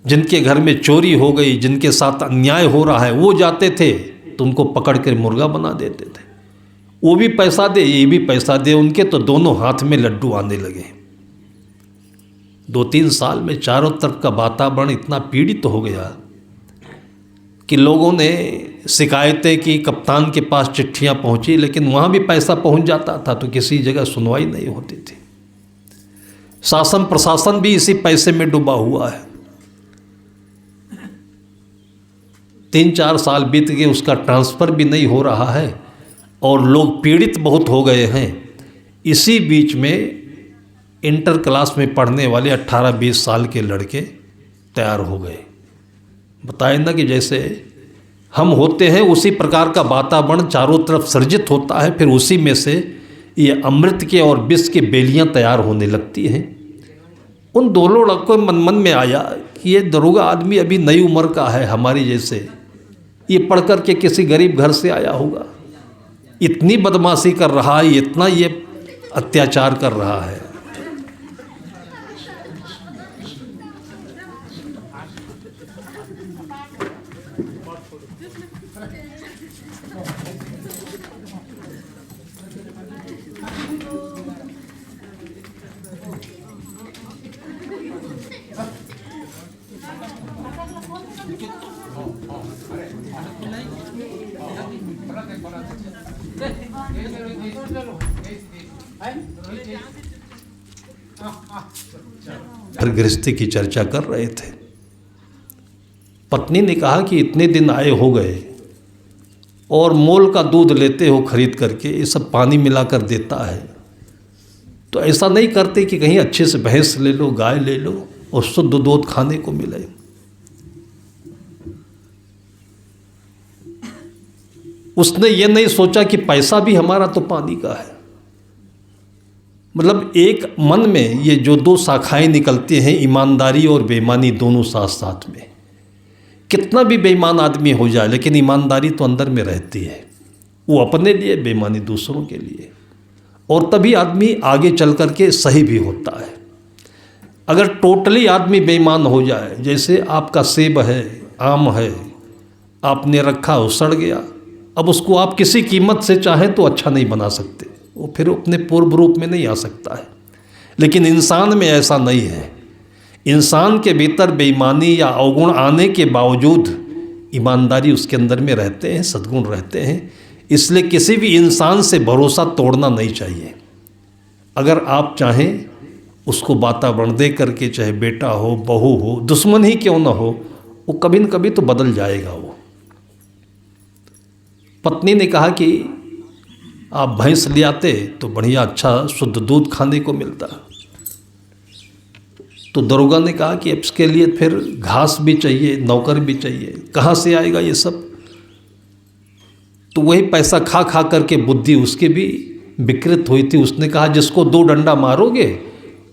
जिनके घर में चोरी हो गई, जिनके साथ अन्याय हो रहा है, वो जाते थे तो उनको पकड़ कर मुर्गा बना देते थे। वो भी पैसा दे, ये भी पैसा दे, उनके तो दोनों हाथ में लड्डू आने लगे। 2-3 साल में चारों तरफ का वातावरण इतना पीड़ित हो गया कि लोगों ने शिकायतें की, कप्तान के पास चिट्ठियां पहुंची, लेकिन वहाँ भी पैसा पहुंच जाता था तो किसी जगह सुनवाई नहीं होती थी। शासन प्रशासन भी इसी पैसे में डूबा हुआ है। 3-4 साल बीत गए, उसका ट्रांसफ़र भी नहीं हो रहा है और लोग पीड़ित बहुत हो गए हैं। इसी बीच में इंटर क्लास में पढ़ने वाले 18-20 साल के लड़के तैयार हो गए। बताए ना कि जैसे हम होते हैं उसी प्रकार का वातावरण चारों तरफ सृजित होता है, फिर उसी में से ये अमृत के और विष के बेलियां तैयार होने लगती हैं। उन दोनों लड़कों मन मन में आया कि ये दरोगा आदमी अभी नई उम्र का है हमारी जैसे, ये पढ़ कर के किसी गरीब घर से आया होगा, इतनी बदमाशी कर रहा है, इतना ये अत्याचार कर रहा है। घर गृहस्थी की चर्चा कर रहे थे। पत्नी ने कहा कि इतने दिन आए हो गए और मोल का दूध लेते हो खरीद करके, ये सब पानी मिलाकर देता है, तो ऐसा नहीं करते कि कहीं अच्छे से भैंस ले लो, गाय ले लो और शुद्ध दूध खाने को मिले। उसने ये नहीं सोचा कि पैसा भी हमारा तो पानी का है। मतलब एक मन में ये जो 2 शाखाएं निकलती हैं, ईमानदारी और बेईमानी दोनों साथ साथ में। कितना भी बेईमान आदमी हो जाए लेकिन ईमानदारी तो अंदर में रहती है, वो अपने लिए, बेईमानी दूसरों के लिए, और तभी आदमी आगे चल कर के सही भी होता है। अगर टोटली आदमी बेईमान हो जाए, जैसे आपका सेब है, आम है, आपने रखा वो सड़ गया, अब उसको आप किसी कीमत से चाहें तो अच्छा नहीं बना सकते, वो फिर अपने पूर्व रूप में नहीं आ सकता है। लेकिन इंसान में ऐसा नहीं है। इंसान के भीतर बेईमानी या अवगुण आने के बावजूद ईमानदारी उसके अंदर में रहते हैं, सद्गुण रहते हैं। इसलिए किसी भी इंसान से भरोसा तोड़ना नहीं चाहिए। अगर आप चाहें उसको वातावरण दे करके, चाहे बेटा हो, बहू हो, दुश्मन ही क्यों ना हो, वो कभी न कभी तो बदल जाएगा। वो पत्नी ने कहा कि आप भैंस ले आते तो बढ़िया अच्छा शुद्ध दूध खाने को मिलता। तो दरोगा ने कहा कि अब इसके लिए फिर घास भी चाहिए, नौकर भी चाहिए, कहाँ से आएगा ये सब। तो वही पैसा खा खा करके बुद्धि उसकी भी विकृत हुई थी। उसने कहा जिसको 2 डंडा मारोगे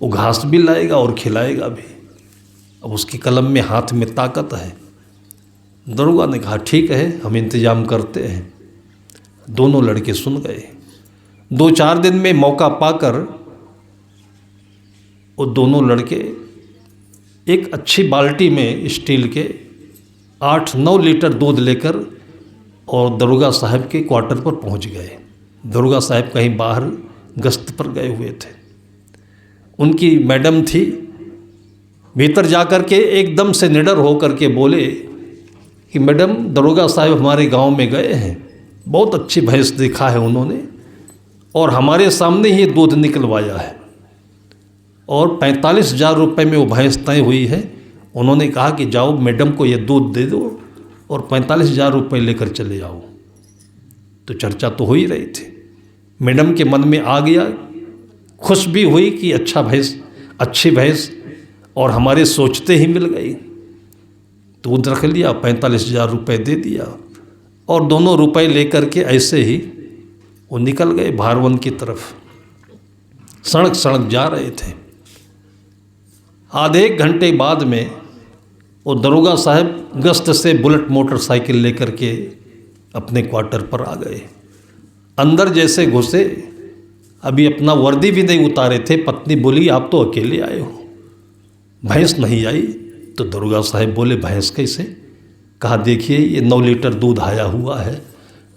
वो घास भी लाएगा और खिलाएगा भी। अब उसकी कलम में, हाथ में ताकत है। दरोगा ने कहा ठीक है, हम इंतजाम करते हैं। दोनों लड़के सुन गए। 2-4 दिन में मौका पाकर वो दोनों लड़के एक अच्छी बाल्टी में स्टील के 8-9 लीटर दूध लेकर और दरोगा साहब के क्वार्टर पर पहुंच गए। दरोगा साहब कहीं बाहर गश्त पर गए हुए थे। उनकी मैडम थी। भीतर जाकर के एकदम से निडर होकर के बोले कि मैडम, दरोगा साहब हमारे गांव में गए हैं, बहुत अच्छी भैंस देखा है उन्होंने और हमारे सामने ही दूध निकलवाया है और 45,000 रुपये में वो भैंस तय हुई है। उन्होंने कहा कि जाओ मैडम को ये दूध दे दो और 45,000 रुपये लेकर चले जाओ। तो चर्चा तो हो ही रही थी। मैडम के मन में आ गया, खुश भी हुई कि अच्छी भैंस और हमारे सोचते ही मिल गई। दूध रख लिया, 45,000 रुपये दे दिया और दोनों रुपए लेकर के ऐसे ही वो निकल गए भारवन की तरफ। सड़क सड़क जा रहे थे। आधे 1 घंटे बाद में वो दरोगा साहब गश्त से बुलेट मोटरसाइकिल लेकर के अपने क्वार्टर पर आ गए। अंदर जैसे घुसे, अभी अपना वर्दी भी नहीं उतारे थे। पत्नी बोली आप तो अकेले आए हो, भैंस नहीं आई। तो दरोगा साहब बोले भैंस कैसे? कहा देखिए ये 9 लीटर दूध आया हुआ है।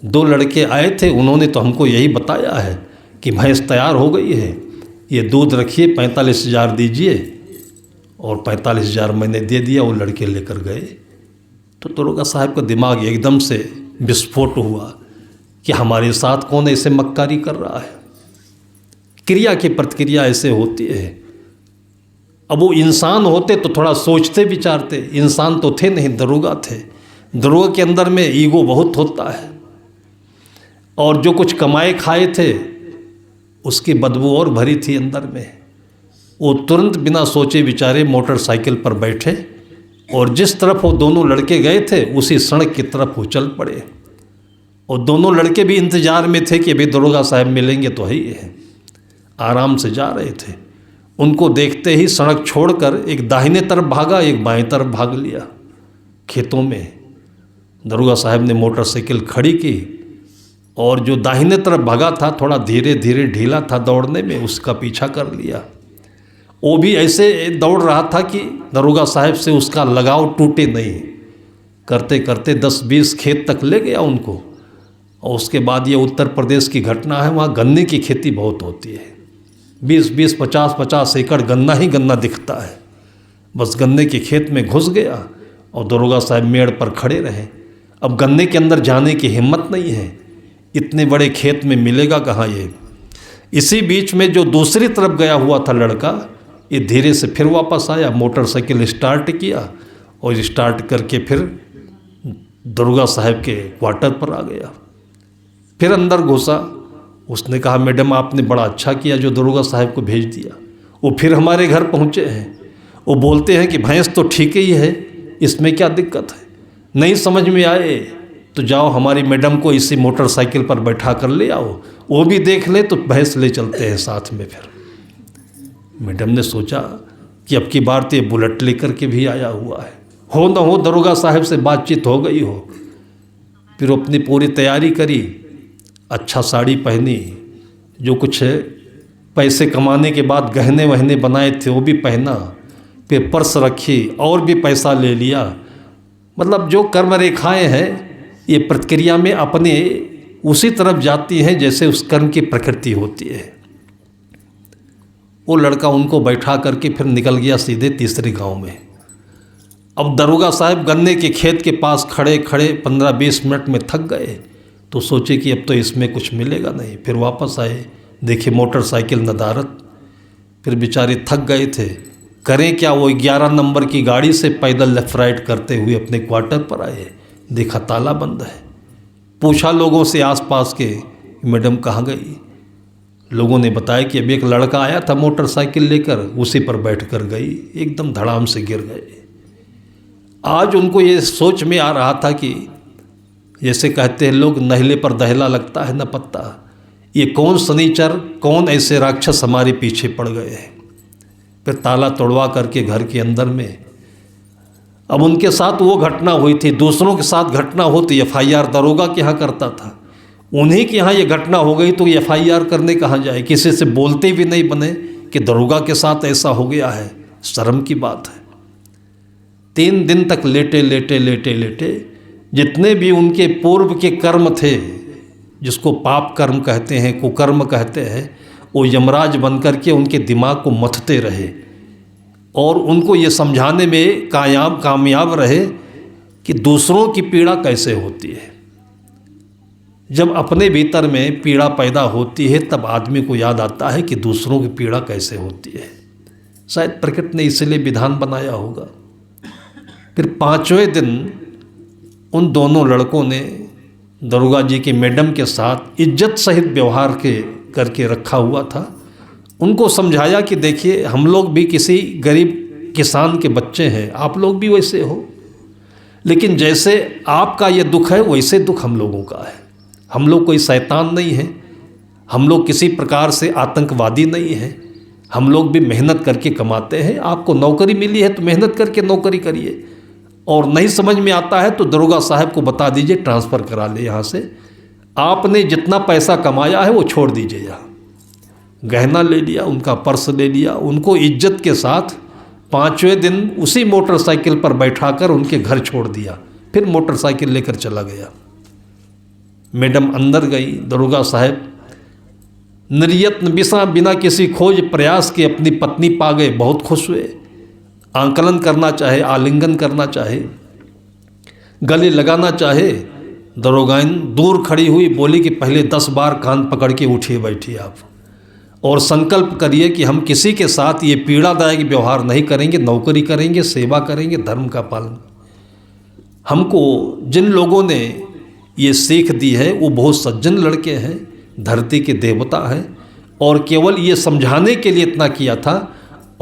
2 लड़के आए थे, उन्होंने तो हमको यही बताया है कि भैंस तैयार हो गई है, ये दूध रखिए, 45,000 दीजिए। और 45,000 मैंने दे दिया, वो लड़के लेकर गए। तो दरोगा साहब का दिमाग एकदम से विस्फोट हुआ कि हमारे साथ कौन ऐसे मक्कारी कर रहा है। क्रिया की प्रतिक्रिया ऐसे होती है। अब वो इंसान होते तो थोड़ा सोचते विचारते। इंसान तो थे नहीं, दरोगा थे। दरोगा के अंदर में ईगो बहुत होता है और जो कुछ कमाए खाए थे उसकी बदबू और भरी थी अंदर में। वो तुरंत बिना सोचे विचारे मोटरसाइकिल पर बैठे और जिस तरफ वो दोनों लड़के गए थे उसी सड़क की तरफ वो चल पड़े। और दोनों लड़के भी इंतजार में थे कि अभी दरोगा साहब मिलेंगे तो ही है। आराम से जा रहे थे। उनको देखते ही सड़क छोड़कर एक दाहिने तरफ भागा, एक बाएं तरफ भाग लिया। खेतों में दरोगा साहब ने मोटरसाइकिल खड़ी की और जो दाहिने तरफ भागा था, थोड़ा धीरे धीरे ढीला था दौड़ने में, उसका पीछा कर लिया। वो भी ऐसे दौड़ रहा था कि दरोगा साहब से उसका लगाव टूटे नहीं। करते करते 10-20 खेत तक ले गया उनको। और उसके बाद ये उत्तर प्रदेश की घटना है, वहाँ गन्ने की खेती बहुत होती है। 20-20, 50-50 एकड़ गन्ना ही गन्ना दिखता है। बस गन्ने के खेत में घुस गया और दरोगा साहब मेड़ पर खड़े रहे। अब गन्ने के अंदर जाने की हिम्मत नहीं है, इतने बड़े खेत में मिलेगा कहाँ ये। इसी बीच में जो दूसरी तरफ गया हुआ था लड़का, ये धीरे से फिर वापस आया, मोटरसाइकिल स्टार्ट किया और स्टार्ट करके फिर दरोगा साहब के क्वार्टर पर आ गया। फिर अंदर घुसा। उसने कहा मैडम आपने बड़ा अच्छा किया जो दरोगा साहब को भेज दिया। वो फिर हमारे घर पहुँचे हैं। वो बोलते हैं कि भैंस तो ठीक ही है, इसमें क्या दिक्कत है, नहीं समझ में आए तो जाओ हमारी मैडम को इसी मोटरसाइकिल पर बैठा कर ले आओ, वो भी देख ले तो भैंस ले चलते हैं साथ में। फिर मैडम ने सोचा कि अब की बार तो ये बुलेट लेकर के भी आया हुआ है, हो न हो दरोगा साहब से बातचीत हो गई हो। फिर अपनी पूरी तैयारी करी, अच्छा साड़ी पहनी, जो कुछ पैसे कमाने के बाद गहने वहने बनाए थे वो भी पहना, फिर पर्स रखी और भी पैसा ले लिया। मतलब जो कर्म रेखाएं हैं ये प्रतिक्रिया में अपने उसी तरफ जाती हैं जैसे उस कर्म की प्रकृति होती है। वो लड़का उनको बैठा करके फिर निकल गया सीधे तीसरे गांव में। अब दरोगा साहब गन्ने के खेत के पास खड़े खड़े 15-20 मिनट में थक गए, तो सोचे कि अब तो इसमें कुछ मिलेगा नहीं। फिर वापस आए, देखे मोटरसाइकिल नदारत। फिर बेचारे थक गए थे, करें क्या। वो 11 नंबर की गाड़ी से पैदल लेफ्ट राइट करते हुए अपने क्वार्टर पर आए, देखा ताला बंद है। पूछा लोगों से आसपास के, मैडम कहाँ गई। लोगों ने बताया कि अब एक लड़का आया था मोटरसाइकिल लेकर, उसी पर बैठ कर गई, एकदम धड़ाम से गिर गए। आज उनको ये सोच में आ रहा था कि जैसे कहते हैं लोग, नहले पर दहला लगता है न पत्ता। ये कौन शनिचर, कौन ऐसे राक्षस हमारे पीछे पड़ गए हैं। फिर ताला तोड़वा करके घर के अंदर में, अब उनके साथ वो घटना हुई थी, दूसरों के साथ घटना होती FIR दरोगा के यहाँ करता था, उन्हीं के यहाँ ये घटना हो गई तो FIR करने कहाँ जाए। किसी से बोलते भी नहीं बने कि दरोगा के साथ ऐसा हो गया है, शर्म की बात है। 3 दिन तक लेटे लेटे लेटे लेटे जितने भी उनके पूर्व के कर्म थे, जिसको पाप कर्म कहते हैं, कुकर्म कहते हैं, वो यमराज बनकर के उनके दिमाग को मथते रहे और उनको ये समझाने में कामयाब रहे कि दूसरों की पीड़ा कैसे होती है। जब अपने भीतर में पीड़ा पैदा होती है तब आदमी को याद आता है कि दूसरों की पीड़ा कैसे होती है। शायद प्रकृति ने इसलिए विधान बनाया होगा। फिर 5वें दिन उन दोनों लड़कों ने दरोगा जी की मैडम के साथ इज्जत सहित व्यवहार करके रखा हुआ था। उनको समझाया कि देखिए, हम लोग भी किसी गरीब किसान के बच्चे हैं, आप लोग भी वैसे हो, लेकिन जैसे आपका ये दुख है वैसे दुख हम लोगों का है। हम लोग कोई शैतान नहीं है, हम लोग किसी प्रकार से आतंकवादी नहीं हैं, हम लोग भी मेहनत करके कमाते हैं। आपको नौकरी मिली है तो मेहनत करके नौकरी करिए, और नहीं समझ में आता है तो दरोगा साहब को बता दीजिए, ट्रांसफ़र करा ले यहाँ से। आपने जितना पैसा कमाया है वो छोड़ दीजिए यहाँ। गहना ले लिया, उनका पर्स ले लिया, उनको इज्जत के साथ 5वें दिन उसी मोटरसाइकिल पर बैठाकर उनके घर छोड़ दिया। फिर मोटरसाइकिल लेकर चला गया। मैडम अंदर गई, दरोगा साहब निर्यत्न बिना किसी खोज प्रयास के अपनी पत्नी पा गए, बहुत खुश हुए। आंकलन करना चाहे, आलिंगन करना चाहे, गले लगाना चाहे, दरोगाइन दूर खड़ी हुई बोली कि पहले 10 बार कान पकड़ के उठिए बैठिए आप, और संकल्प करिए कि हम किसी के साथ ये पीड़ादायक व्यवहार नहीं करेंगे, नौकरी करेंगे, सेवा करेंगे, धर्म का पालन। हमको जिन लोगों ने ये सीख दी है वो बहुत सज्जन लड़के हैं, धरती के देवता हैं, और केवल ये समझाने के लिए इतना किया था।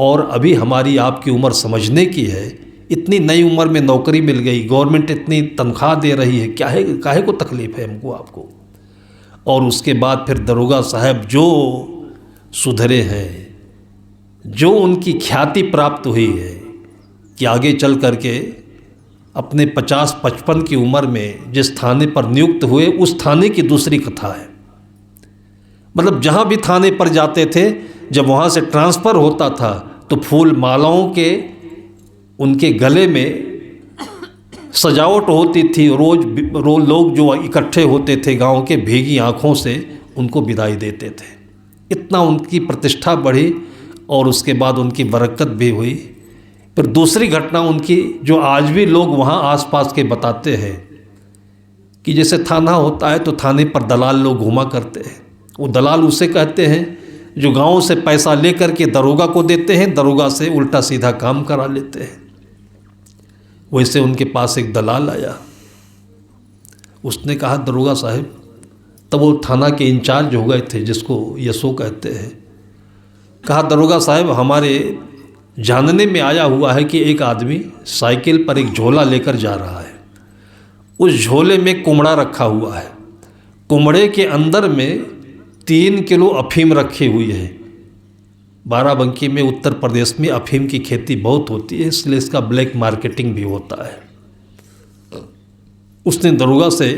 और अभी हमारी आपकी उम्र समझने की है, इतनी नई उम्र में नौकरी मिल गई, गवर्नमेंट इतनी तनख्वाह दे रही है, काहे को तकलीफ़ है हमको आपको। और उसके बाद फिर दरोगा साहब जो सुधरे हैं, जो उनकी ख्याति प्राप्त हुई है कि आगे चल करके अपने 50-55 की उम्र में जिस थाने पर नियुक्त हुए, उस थाने की दूसरी कथा है। मतलब जहाँ भी थाने पर जाते थे, जब वहाँ से ट्रांसफ़र होता था तो फूल मालाओं के उनके गले में सजावट होती थी। रोज़ लोग जो इकट्ठे होते थे गांव के, भीगी आँखों से उनको विदाई देते थे। इतना उनकी प्रतिष्ठा बढ़ी और उसके बाद उनकी बरकत भी हुई। फिर दूसरी घटना उनकी, जो आज भी लोग वहाँ आसपास के बताते हैं कि जैसे थाना होता है तो थाने पर दलाल लोग घुमा करते हैं। वो दलाल उसे कहते हैं जो गांव से पैसा लेकर के दरोगा को देते हैं, दरोगा से उल्टा सीधा काम करा लेते हैं। वैसे उनके पास एक दलाल आया, उसने कहा दरोगा साहब, तब वो थाना के इंचार्ज हो गए थे जिसको यसो कहते हैं, कहा दरोगा साहब, हमारे जानने में आया हुआ है कि एक आदमी साइकिल पर एक झोला लेकर जा रहा है। उस झोले में कुमड़ा रखा हुआ है, कुमड़े के अंदर में 3 किलो अफीम रखी हुई है। बाराबंकी में, उत्तर प्रदेश में अफीम की खेती बहुत होती है, इसलिए इसका ब्लैक मार्केटिंग भी होता है। उसने दरोगा से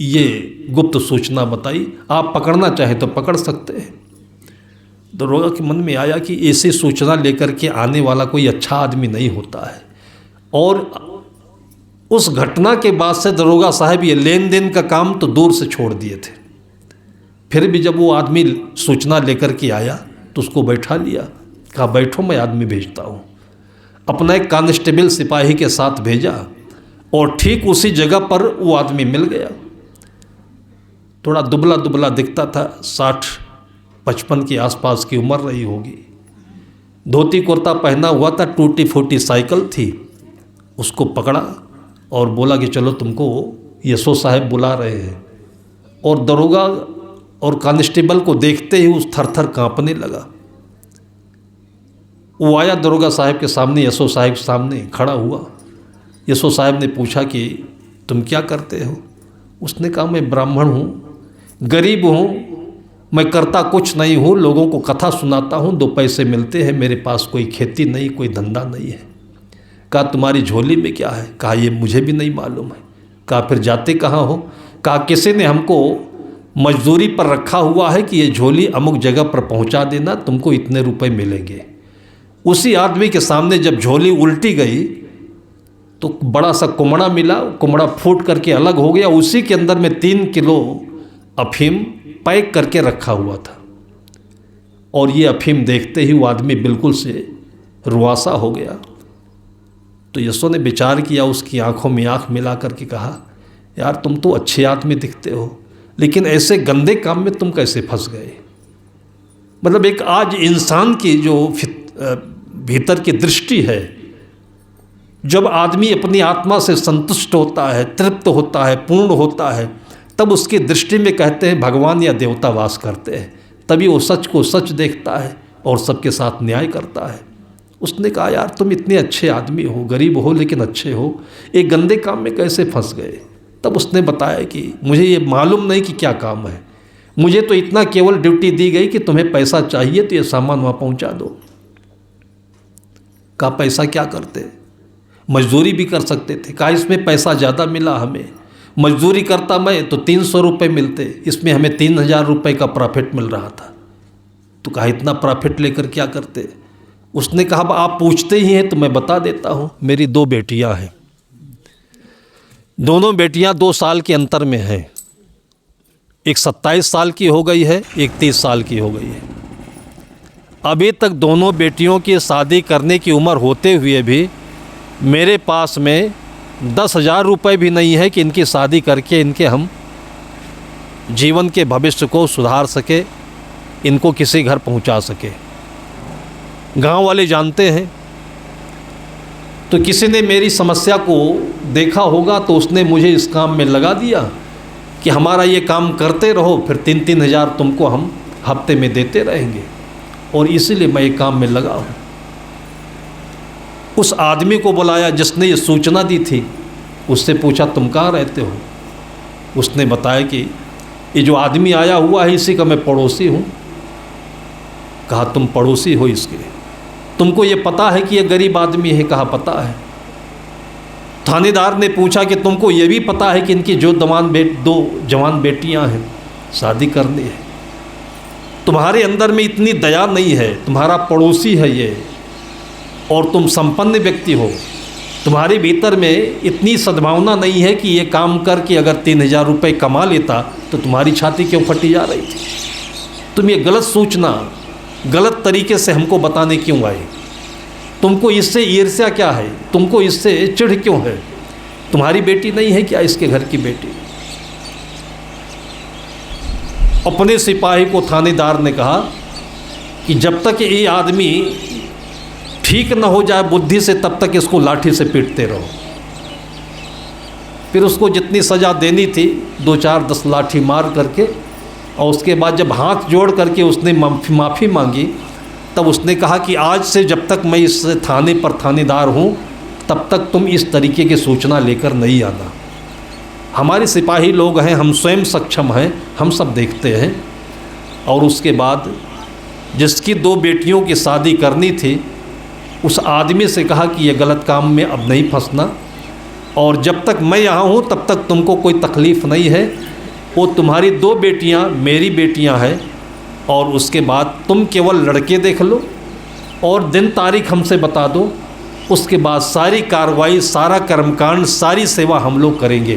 ये गुप्त सूचना बताई, आप पकड़ना चाहे तो पकड़ सकते हैं। दरोगा के मन में आया कि ऐसी सूचना लेकर के आने वाला कोई अच्छा आदमी नहीं होता है। और उस घटना के बाद से दरोगा साहब ये लेन देन का काम तो दूर से छोड़ दिए थे। फिर भी जब वो आदमी सूचना लेकर के आया तो उसको बैठा लिया, कहा बैठो मैं आदमी भेजता हूँ। अपना एक कांस्टेबल सिपाही के साथ भेजा और ठीक उसी जगह पर वो आदमी मिल गया। थोड़ा दुबला दुबला दिखता था, 60-55 के आसपास की उम्र रही होगी। धोती कुर्ता पहना हुआ था, टूटी फूटी साइकिल थी। उसको पकड़ा और बोला कि चलो तुमको यशो साहब बुला रहे हैं। और दरोगा और कांस्टेबल को देखते ही उस थर-थर कांपने लगा। वो आया दरोगा साहब के सामने, यशो साहब के सामने खड़ा हुआ। यशो साहब ने पूछा कि तुम क्या करते हो? उसने कहा मैं ब्राह्मण हूँ, गरीब हूँ, मैं करता कुछ नहीं हूँ, लोगों को कथा सुनाता हूँ, 2 पैसे मिलते हैं, मेरे पास कोई खेती नहीं, कोई धंधा नहीं है। कहा तुम्हारी झोली में क्या है? कहा ये मुझे भी नहीं मालूम है। कहा फिर जाते कहाँ हो? कहा किसी ने हमको मजदूरी पर रखा हुआ है कि ये झोली अमुक जगह पर पहुँचा देना, तुमको इतने रुपए मिलेंगे। उसी आदमी के सामने जब झोली उल्टी गई तो बड़ा सा कुमड़ा मिला, कुमड़ा फूट करके अलग हो गया। उसी के अंदर में 3 किलो अफीम पैक करके रखा हुआ था। और ये अफीम देखते ही वो आदमी बिल्कुल से रुआसा हो गया। तो यशो ने विचार किया, उसकी आंखों में आंख मिला करके कहा यार तुम तो अच्छे आदमी दिखते हो, लेकिन ऐसे गंदे काम में तुम कैसे फंस गए? मतलब एक आज इंसान की जो भीतर की दृष्टि है, जब आदमी अपनी आत्मा से संतुष्ट होता है, तृप्त होता है, पूर्ण होता है, तब उसकी दृष्टि में कहते हैं भगवान या देवता वास करते हैं। तभी वो सच को सच देखता है और सबके साथ न्याय करता है। उसने कहा यार तुम इतने अच्छे आदमी हो, गरीब हो लेकिन अच्छे हो, एक गंदे काम में कैसे फंस गए? तब उसने बताया कि मुझे ये मालूम नहीं कि क्या काम है, मुझे तो इतना केवल ड्यूटी दी गई कि तुम्हें पैसा चाहिए तो ये सामान वहाँ पहुँचा दो। कहा पैसा क्या करते? मजदूरी भी कर सकते थे। कहा इसमें पैसा ज़्यादा मिला हमें, मजदूरी करता मैं तो 300 रुपये मिलते, इसमें हमें 3000 रुपये का प्रॉफिट मिल रहा था। तो कहा इतना प्रॉफिट लेकर क्या करते? उसने कहा आप पूछते ही हैं तो मैं बता देता हूँ। मेरी 2 बेटियाँ हैं, दोनों बेटियाँ 2 साल के अंतर में हैं। एक 27 साल की हो गई है, एक 30 साल की हो गई है। अभी तक दोनों बेटियों की शादी करने की उम्र होते हुए भी मेरे पास में 10,000 रुपये भी नहीं है कि इनकी शादी करके इनके हम जीवन के भविष्य को सुधार सके, इनको किसी घर पहुंचा सके। गांव वाले जानते हैं। तो किसी ने मेरी समस्या को देखा होगा तो उसने मुझे इस काम में लगा दिया कि हमारा ये काम करते रहो, फिर 3-3 हज़ार तुमको हम हफ्ते में देते रहेंगे। और इसीलिए मैं ये काम में लगा हूँ। उस आदमी को बुलाया जिसने ये सूचना दी थी, उससे पूछा तुम कहाँ रहते हो? उसने बताया कि ये जो आदमी आया हुआ है इसी का मैं पड़ोसी हूँ। कहा तुम पड़ोसी हो इसके, तुमको ये पता है कि ये गरीब आदमी है? कहा पता है। थानेदार ने पूछा कि तुमको ये भी पता है कि इनकी जो 2 जवान बेटियां हैं, शादी करनी है? तुम्हारे अंदर में इतनी दया नहीं है, तुम्हारा पड़ोसी है ये और तुम संपन्न व्यक्ति हो, तुम्हारे भीतर में इतनी सद्भावना नहीं है कि ये काम करके अगर 3000 रुपये कमा लेता तो तुम्हारी छाती क्यों फटी जा रही थी? तुम ये गलत सूचना गलत तरीके से हमको बताने क्यों आए? तुमको इससे ईर्ष्या क्या है? तुमको इससे चिढ़ क्यों है? तुम्हारी बेटी नहीं है क्या इसके घर की बेटी? अपने सिपाही को थानेदार ने कहा कि जब तक ये आदमी ठीक न हो जाए बुद्धि से तब तक इसको लाठी से पीटते रहो। फिर उसको जितनी सज़ा देनी थी 2-4-10 लाठी मार करके, और उसके बाद जब हाथ जोड़ करके उसने माफ़ी मांगी, तब उसने कहा कि आज से जब तक मैं इस थाने पर थानेदार हूँ तब तक तुम इस तरीके की सूचना लेकर नहीं आना। हमारे सिपाही लोग हैं, हम स्वयं सक्षम हैं, हम सब देखते हैं। और उसके बाद जिसकी 2 बेटियों की शादी करनी थी उस आदमी से कहा कि ये गलत काम में अब नहीं फंसना, और जब तक मैं यहाँ हूँ तब तक तुमको कोई तकलीफ़ नहीं है। वो तुम्हारी 2 बेटियाँ मेरी बेटियाँ हैं, और उसके बाद तुम केवल लड़के देख लो और दिन तारीख हमसे बता दो, उसके बाद सारी कार्रवाई, सारा कर्मकांड, सारी सेवा हम लोग करेंगे।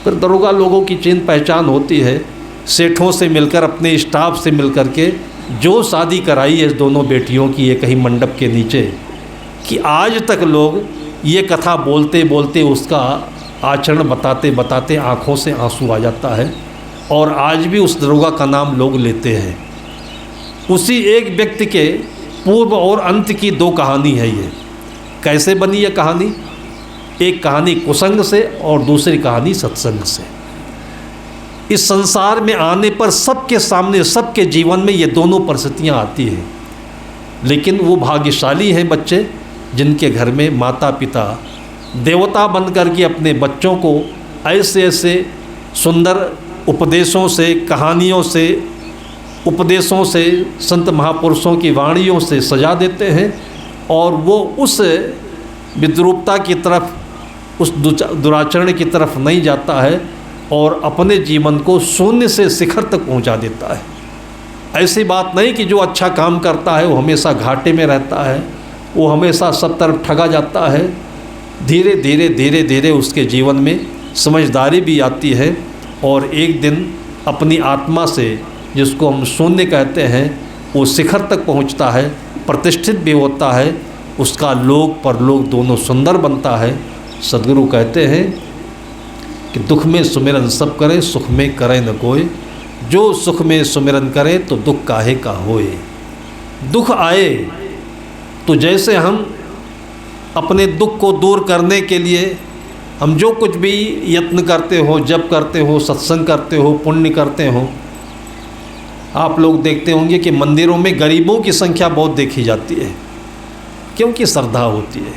फिर दरोगा लोगों की चिन्ह पहचान होती है, सेठों से मिलकर, अपने स्टाफ से मिलकर के जो शादी कराई है इस दोनों बेटियों की, ये कहीं मंडप के नीचे, कि आज तक लोग ये कथा बोलते बोलते, उसका आचरण बताते बताते आँखों से आंसू आ जाता है और आज भी उस दरोगा का नाम लोग लेते हैं। उसी एक व्यक्ति के पूर्व और अंत की दो कहानी है ये। कैसे बनी ये कहानी? एक कहानी कुसंग से और दूसरी कहानी सत्संग से। इस संसार में आने पर सबके सामने, सबके जीवन में ये दोनों परिस्थितियाँ आती हैं, लेकिन वो भाग्यशाली हैं बच्चे जिनके घर में माता पिता देवता बन करके अपने बच्चों को ऐसे ऐसे सुंदर उपदेशों से, कहानियों से, उपदेशों से, संत महापुरुषों की वाणियों से सजा देते हैं और वो उस विद्रूपता की तरफ, उस दुराचरण की तरफ नहीं जाता है और अपने जीवन को शून्य से शिखर तक पहुंचा देता है। ऐसी बात नहीं कि जो अच्छा काम करता है वो हमेशा घाटे में रहता है, वो हमेशा सब तरफ ठगा जाता है। धीरे धीरे धीरे धीरे उसके जीवन में समझदारी भी आती है और एक दिन अपनी आत्मा से, जिसको हम शून्य कहते हैं, वो शिखर तक पहुंचता है, प्रतिष्ठित भी होता है, उसका लोक परलोक दोनों सुंदर बनता है। सद्गुरु कहते हैं कि दुख में सुमिरन सब करें, सुख में करे न कोई, जो सुख में सुमिरन करे तो दुख काहे का होए। दुख आए तो जैसे हम अपने दुख को दूर करने के लिए हम जो कुछ भी यत्न करते हो, जप करते हो, सत्संग करते हो, पुण्य करते हो, आप लोग देखते होंगे कि मंदिरों में गरीबों की संख्या बहुत देखी जाती है, क्योंकि श्रद्धा होती है।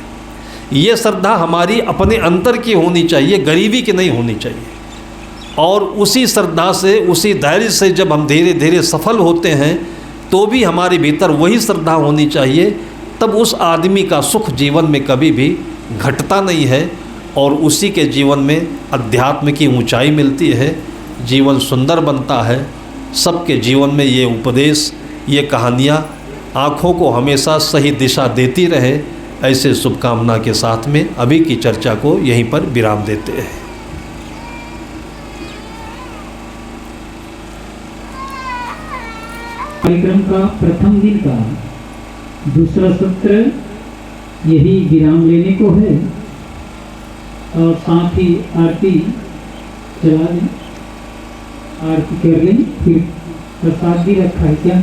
ये श्रद्धा हमारी अपने अंतर की होनी चाहिए, गरीबी की नहीं होनी चाहिए। और उसी श्रद्धा से, उसी धैर्य से जब हम धीरे धीरे सफल होते हैं तो भी हमारे भीतर वही श्रद्धा होनी चाहिए, तब उस आदमी का सुख जीवन में कभी भी घटता नहीं है और उसी के जीवन में अध्यात्म की ऊंचाई मिलती है, जीवन सुंदर बनता है। सबके जीवन में ये उपदेश, ये कहानियाँ आँखों को हमेशा सही दिशा देती रहे, ऐसे शुभकामना के साथ में अभी की चर्चा को यहीं पर विराम देते हैं। कार्यक्रम का प्रथम दिन का दूसरा सत्र यही विराम लेने को है और साथ ही आरती चला लें, आरती कर लें। फिर प्रसाद भी रखा है, क्या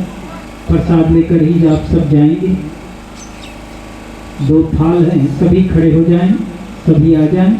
प्रसाद लेकर ही आप सब जाएंगे। 2 थाल हैं, सभी खड़े हो जाएं, सभी आ जाएं।